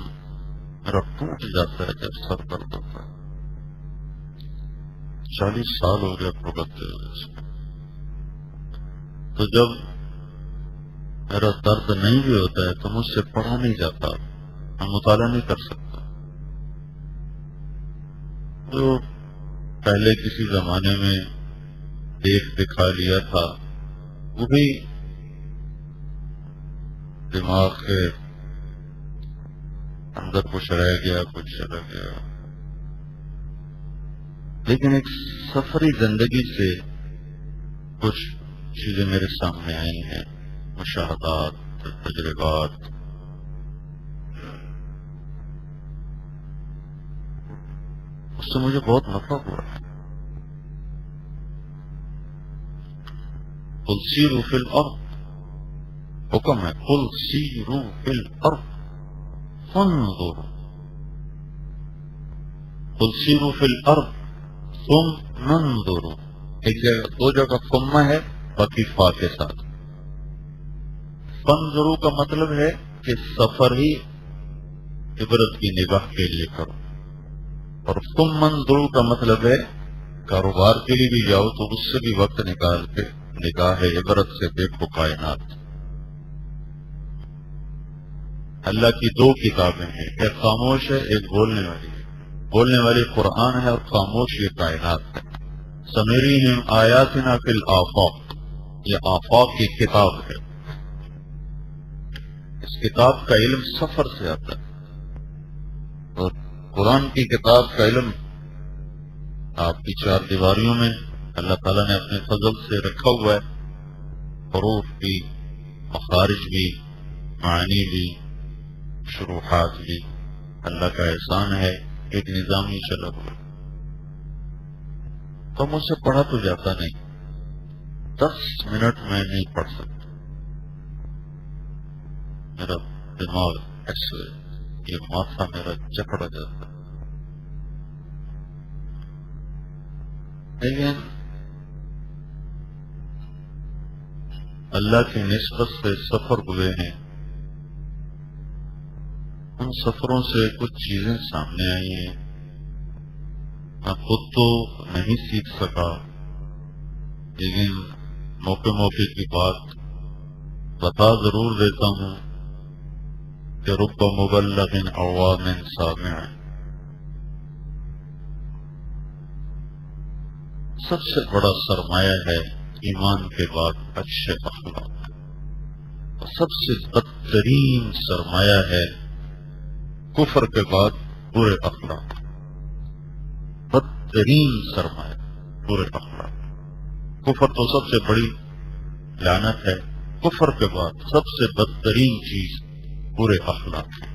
میرا ٹوٹ جاتا ہے جب سر درد ہوتا ہے، 40 سال ہو گیا بھگتتے ہوئے، تو جب میرا درد نہیں بھی ہوتا ہے تو مجھ سے پڑھا نہیں جاتا، میں مطالعہ نہیں کر سکتا، جو پہلے کسی زمانے میں دیکھ دکھا لیا تھا وہ بھی دماغ کے اندر کچھ رہ گیا، کچھ چلا گیا، لیکن ایک سفری زندگی سے کچھ چیزیں میرے سامنے آئی ہیں، مشاہدات، تجربات، اس سے مجھے بہت نفع ہوا ہے۔ قل سیروا فی الارض، حکم ہے قل سیروا فی الارض فانظروا، قل سیروا فی الارض ثم انظروا، ایک جگہ 2 جگہ ثم ہے باقی فا کے ساتھ، فانظروا کا مطلب ہے کہ سفر ہی عبرت کی نگاہ کے لیے کرو، اور ثم انظروا کا مطلب ہے کاروبار کے لیے بھی جاؤ تو اس سے بھی وقت نکال کے نگاہ عبرت سے دیکھو کائنات۔ اللہ کی 2 کتابیں ہیں، ایک خاموش ہے ایک بولنے والی ہے، بولنے والی قرآن ہے اور خاموش یہ کائنات ہے۔ سنریہم آیاتنا فی الآفاق، یہ آفاق کی کتاب ہے، اس کتاب کا علم سفر سے آتا ہے، اور قرآن کی کتاب کا علم آپ کی 4 دیواریوں میں اللہ تعالیٰ نے اپنے فضل سے رکھا ہوا ہے، حروف بھی، مخارج بھی، معانی بھی، شروحات بھی، اللہ کا احسان ہے، ایک نظام ہی چلا ہوا، تو مجھ سے پڑھا تو جاتا نہیں، 10 منٹ میں نہیں پڑھ سکتا، میرا دماغ ایسے یہ ماتھا میرا جکڑ جاتا، لیکن اللہ کی نسبت سے سفر ہوئے ہیں، ان سفروں سے کچھ چیزیں سامنے آئی ہیں، میں خود تو نہیں سیکھ سکا، لیکن موقع موقع کی بات بتا ضرور دیتا ہوں کہ رب مبلغ عوام سامع، سب سے بڑا سرمایہ ہے ایمان کے بعد اچھے اخلاق، اور سب سے بدترین سرمایہ ہے کفر کے بعد برے اخلاق، بدترین سرمایہ برے اخلاق، کفر تو سب سے بڑی لعنت ہے، کفر کے بعد سب سے بدترین چیز برے اخلاق ہے،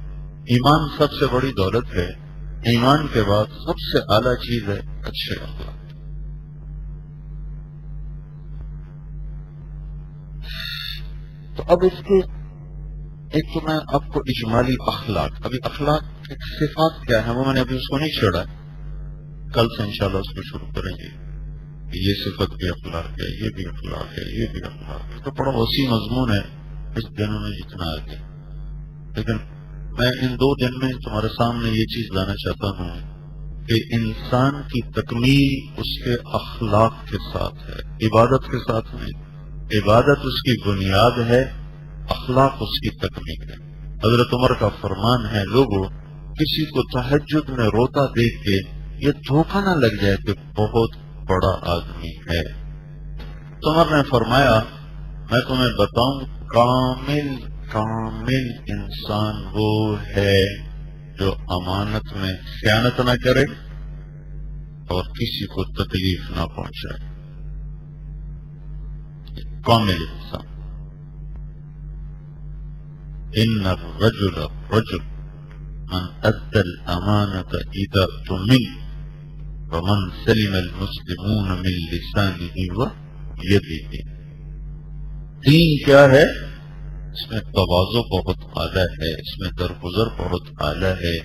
ایمان سب سے بڑی دولت ہے، ایمان کے بعد سب سے اعلیٰ چیز ہے اچھے اخلاق۔ تو اب اس کے ایک تو میں آپ کو اجمالی اخلاق، ابھی اخلاق ایک صفات کیا ہے وہ میں نے ابھی اس کو نہیں چھوڑا، کل سے انشاءاللہ اس کو شروع کریں گے، یہ صفت بھی اخلاق ہے، یہ بھی اخلاق ہے، یہ بھی اخلاق ہے، تو بڑا وسیع مضمون ہے اس دنوں میں جتنا آگے، لیکن میں ان 2 دن میں تمہارے سامنے یہ چیز لانا چاہتا ہوں کہ انسان کی تکمیل اس کے اخلاق کے ساتھ ہے، عبادت کے ساتھ نہیں۔ عبادت اس کی بنیاد ہے، اخلاق اس کی تکمیل ہے۔ حضرت عمر کا فرمان ہے، لوگوں کسی کو تہجد میں روتا دیکھ کے یہ دھوکہ نہ لگ جائے کہ بہت بڑا آدمی ہے۔ تو عمر نے فرمایا میں تمہیں بتاؤں، کامل انسان وہ ہے جو امانت میں خیانت نہ کرے اور کسی کو تکلیف نہ پہنچائے۔ کامل انسان۔ ان الرجل من ادى الامانة اذا اؤتمن ومن سلم المسلمون من لسانه ويده۔ دین کیا ہے؟ اس میں تواضع بہت اعلیٰ ہے، اس میں درگزر بہت اعلیٰ ہے،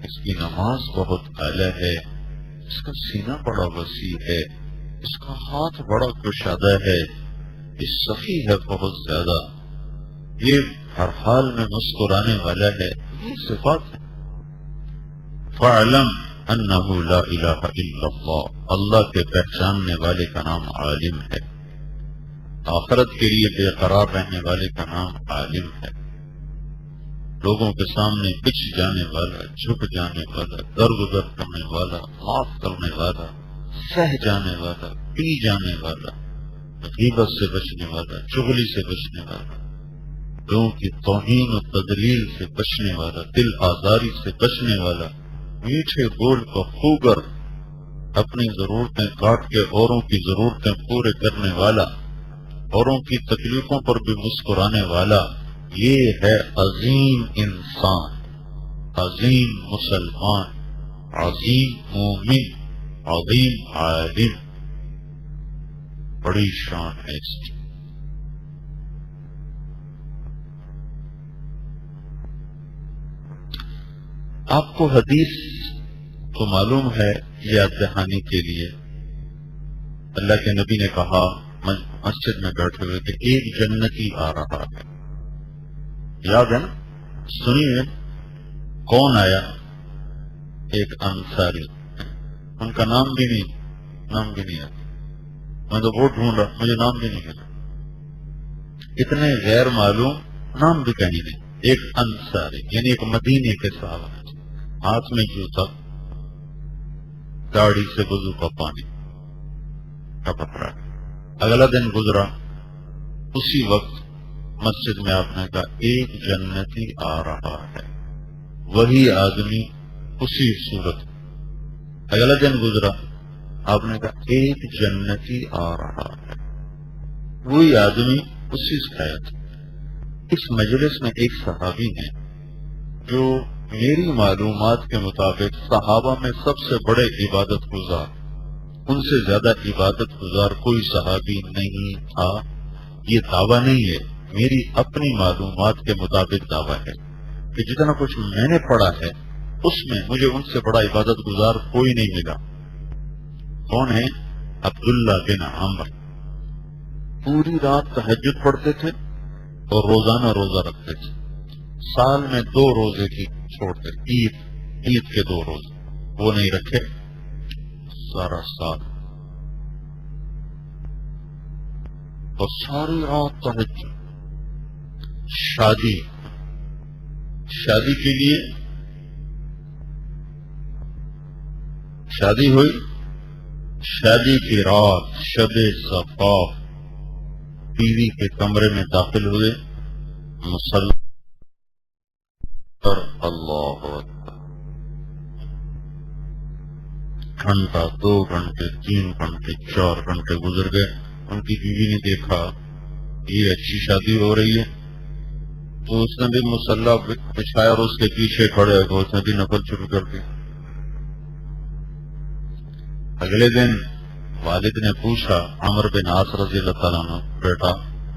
اس کی نماز بہت اعلیٰ ہے، اس کا سینہ بڑا وسیع ہے، اس کا ہاتھ بڑا کشادہ ہے، یہ سخی ہے بہت زیادہ، یہ ہر حال میں مسکرانے والا ہے، یہ صفات ہے۔ فَاعْلَمْ أَنَّهُ لَا إِلَهَ إِلَّا اللَّهُ، اللہ کے پہچاننے والے کا نام عالم ہے، آخرت کے لیے بے قرار رہنے والے کا نام عالم ہے، لوگوں کے سامنے بچ جانے والا، جھک جانے والا، درگزر کرنے والا، معاف کرنے والا، سہ جانے والا، پی جانے والا، غیبت سے بچنے والا، چغلی سے بچنے والا، لوگوں کی توہین و تضلیل سے بچنے والا، دل آزاری سے بچنے والا، میٹھے بول کو خوگر، اپنی ضرورتیں کاٹ کے اوروں کی ضرورتیں پورے کرنے والا، اوروں کی تکلیفوں پر بھی مسکرانے والا، یہ ہے عظیم انسان، عظیم مسلمان، عظیم مومن، عظیم عالم، بڑی شان ہے اس کی۔ آپ کو حدیث تو معلوم ہے، یاد دہانی کے لیے اللہ کے نبی نے کہا مسجد میں بیٹھے ہوئے کہ ایک جنتی آ رہا ہے، یاد ہے نا؟ سنیے کون آیا؟ ایک انصاری، ان کا نام بھی نہیں ہے، میں تو بہت ڈھونڈ رہا، مجھے نام بھی نہیں ہے، اتنے غیر معلوم، نام بھی کہیں نہیں، ایک انصاری یعنی ایک مدینے کے صحابہ، ہاتھ میں جوتا، داڑھی سے وضو کا پانی کا پتھرا۔ اگلا دن گزرا، اسی وقت مسجد میں آپ نے کہا ایک جنتی آ رہا ہے، وہی آدمی اسی صورت۔ اگلا دن گزرا، آپ نے کہا ایک جنتی آ رہا ہے، وہی آدمی اسی صورت۔ اس مجلس میں ایک صحابی ہیں جو میری معلومات کے مطابق صحابہ میں سب سے بڑے عبادت گزار، ان سے زیادہ عبادت گزار کوئی صحابی نہیں تھا۔ یہ دعویٰ نہیں ہے، میری اپنی معلومات کے مطابق دعویٰ ہے کہ جتنا کچھ میں نے پڑھا ہے اس میں مجھے ان سے بڑا عبادت گزار کوئی نہیں ملا۔ کون ہے؟ عبداللہ بن عمر، پوری رات تہجد پڑھتے تھے اور روزانہ روزہ رکھتے تھے، سال میں 2 روزے کی چھوڑتے، عید کے 2 روزے وہ نہیں رکھے سارا سال، اور ساری رات تہجد۔ شادی کے لیے شادی ہوئی، شادی کی رات شب صفاف بیوی کے کمرے میں داخل ہوئے، مصلی پر اللہ اکبر، گھنٹہ 2 گھنٹے 3 گھنٹے 4 گھنٹے گزر گئے، ان کی بیوی نے دیکھا یہ اچھی شادی ہو رہی ہے، تو اس نے بھی مصلی بچھایا اور اس کے پیچھے کھڑے ہو اس نے بھی نفل شروع کر دی۔ اگلے دن والد نے پوچھا عمر بن عاص رضی اللہ تعالیٰ عنہ، بیٹا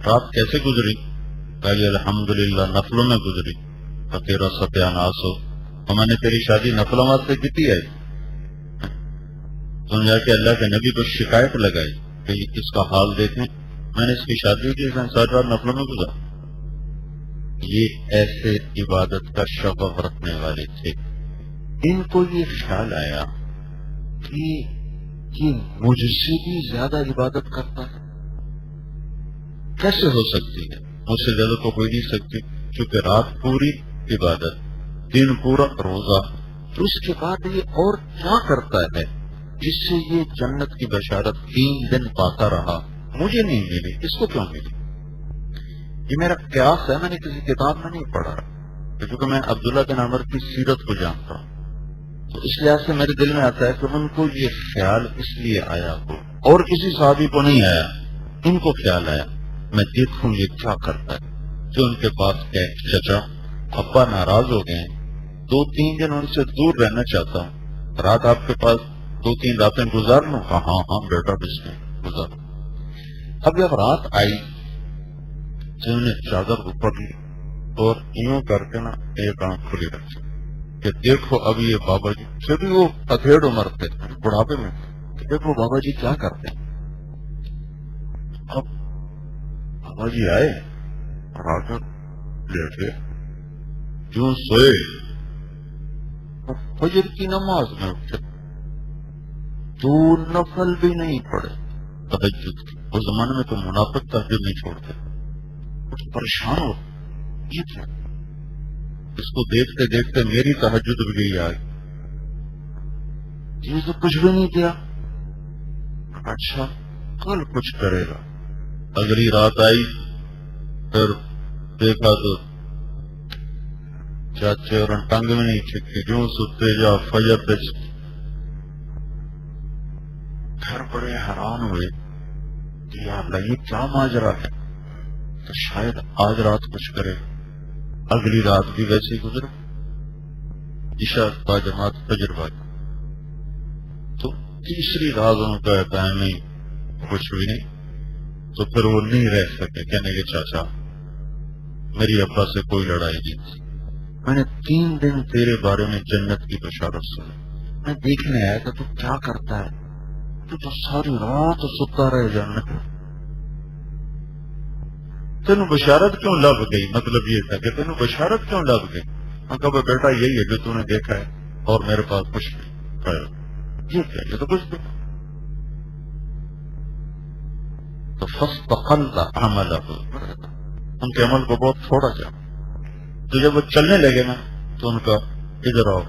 رات کیسے گزری؟ کہا کہ الحمدللہ نفلوں میں گزری، اور تیرا ستیہ ناس ہو، اور میں نے تیری شادی نفلوں سے کی ہے۔ تم جا کے اللہ کے نبی کو شکایت لگائی کہ اس کا حال دیکھیں، میں نے اس کی شادی کی، ساری رات نفلوں میں گزرا۔ یہ ایسے عبادت کا شوق رکھنے والے تھے. ان کو یہ خیال آیا کہ یہ مجھ سے بھی زیادہ عبادت کرتا ہے. کیسے ہو سکتی ہے؟ مجھ سے زیادہ تو ہو ہی نہیں سکتی، کیونکہ رات پوری عبادت، دن پورا روزہ. تو اس کے بعد یہ اور کیا کرتا ہے جس سے یہ جنت کی بشارت 3 دن پاتا رہا، مجھے نہیں ملی، اس کو کیوں ملی؟ یہ میرا قیاس ہے، میں نے کسی کتاب میں نہیں پڑھا، کیونکہ میں عبداللہ بن عمر کی سیرت کو جانتا ہوں. تو اس لحاظ سے میرے دل میں آتا ہے کہ ان کو یہ خیال اس لیے آیا ہو، اور کسی صحابی کو نہیں آیا، ان کو خیال آیا میں دیکھوں یہ کیا کرتا ہے. جو ان کے پاس ہے چچا ابا ناراض ہو گئے ہیں، 2-3 دن ان سے دور رہنا چاہتا ہوں، رات آپ کے پاس 2-3 راتیں گزار لوں؟ ہاں بیٹا بس میں گزار. اب جب رات آئی تو انہوں نے چادر اوپر لی اور یوں کر کے نا ایک آنکھ کھلی رکھی کہ دیکھو اب یہ بابا جی، پھر بھی وہ ادھیڑ عمر تھے بڑھاپے میں، دیکھو بابا جی کیا کرتے ہیں. اب بابا جی آئے اور آ کر لیٹے، کیوں سوئے، فجر کی نماز میں اٹھے، 2 نفل بھی نہیں پڑے تہجد کی. اس زمانے میں تو منافق تہجد نہیں چھوڑتے، پریشان ہو یہ کیا. اس کو دیکھتے دیکھتے میری تہجد بھی گئی آئی، یہ تو کچھ بھی نہیں کیا. اچھا کل کچھ کرے گا. اگلی رات آئی، پھر دیکھا تو چاچے اور ٹنگ میں نہیں چھکتی، جو ستے جا فجر پہ. گھر بڑے حیران ہوئے کہ یا اللہ یہ کیا ماجرا ہے، تو شاید آج رات کچھ کرے. اگلی رات بھی ویسے ہی گزرا، عشاء با جماعت فجر با. تو تیسری رات ان کا ٹائم ہی کچھ بھی نہیں. تو پھر وہ نہیں رہ سکے، کہنے کے چاچا میری ابا سے کوئی لڑائی نہیں تھی، میں نے 3 دن تیرے بارے میں جنت کی بشارت سنی، میں دیکھنے آیا کہ تو کیا کرتا ہے، تو ساری رات ستا رہے جنت. تینوں بشارت کیوں لب گئی؟ مطلب یہ تھا کہ تینوں بشارت کیوں لب گئی. میں کہا بیٹا یہی ہے جو تو نے دیکھا ہے اور میرے پاس کچھ نہیں. یہ کیا، یہ تو کچھ نہیں. تو فاستقل عمله، ان کے عمل کو بہت تھوڑا جا. تو جب وہ چلنے لگے نا تو ان کا ادھر آؤ،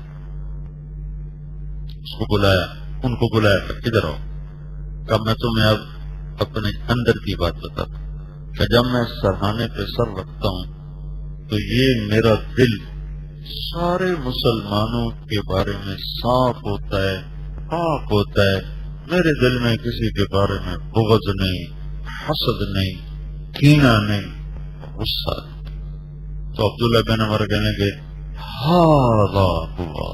اس کو بلایا، ان کو بلایا ادھر آؤ. کب میں تمہیں اب اپنے اندر کی بات بتاتا ہوں کہ جب میں سرہانے پہ سر رکھتا ہوں تو یہ میرا دل سارے مسلمانوں کے بارے میں صاف ہوتا ہے، پاک ہوتا ہے. میرے دل میں کسی کے بارے میں بغض نہیں، حسد نہیں، کینہ نہیں، غصہ. تو عبداللہ بن عمر کہنے کے ہذا ہوا،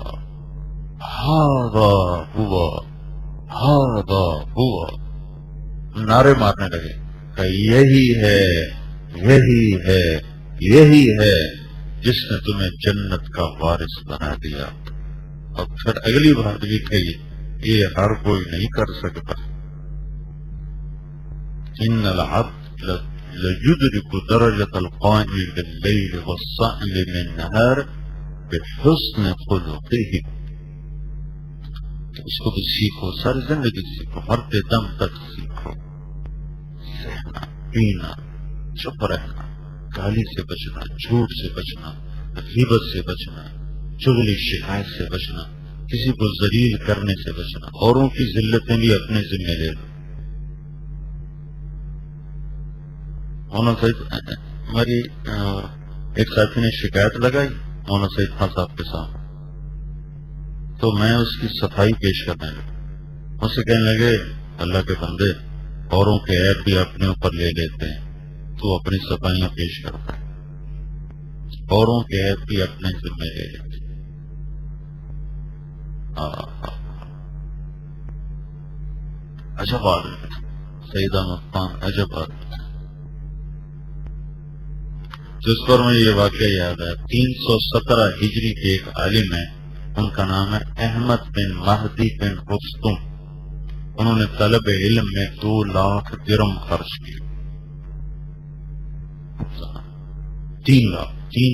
ہذا ہوا، ہذا ہوا، نعرے مارنے لگے کہ یہی ہے، یہی ہے، یہی ہے جس نے تمہیں جنت کا وارث بنا دیا. اور پھر اگلی بات بھی کہی، یہ ہر کوئی نہیں کر سکتا. ان العبد ليدرك درجة القائم بالليل والصائم بالنهار بحسن خلقه. اس کو بھی سیکھو، ساری زندگی سیکھو، مرتے دم تک سیکھو. سہنا، پینا، چپ رہنا، گالی سے بچنا، جھوٹ سے بچنا، غیبت سے بچنا، چغلی شکایت سے بچنا، کسی کو ذلیل کرنے سے بچنا، اوروں کی ذلتیں بھی اپنے ذمہ لے لو. مولانا سعید ہماری ایک ساتھی نے شکایت لگائی مولانا سعید خان صاحب کے ساتھ، تو میں اس کی صفائی پیش کرنے لگا. اس سے کہنے لگے اللہ کے بندے اوروں کے عیب بھی اپنے اوپر لے لیتے ہیں، تو اپنی صفائیاں پیش کرتا ہے، اوروں کے عیب بھی اپنے ذمہ لے لیتے. عجب آدمی سیدہ مفتان، عجب آدمی. جس پر مجھے یہ واقعہ یاد ہے، 317 ہجری کے ایک عالم ہے، ان کا نام ہے احمد بن مہدی بن رستم. انہوں نے طلب علم میں 2 لاکھ درم خرچ کیے، 3 لاکھ. 3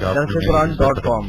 Quran.com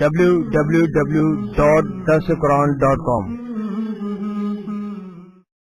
www.dasquran.com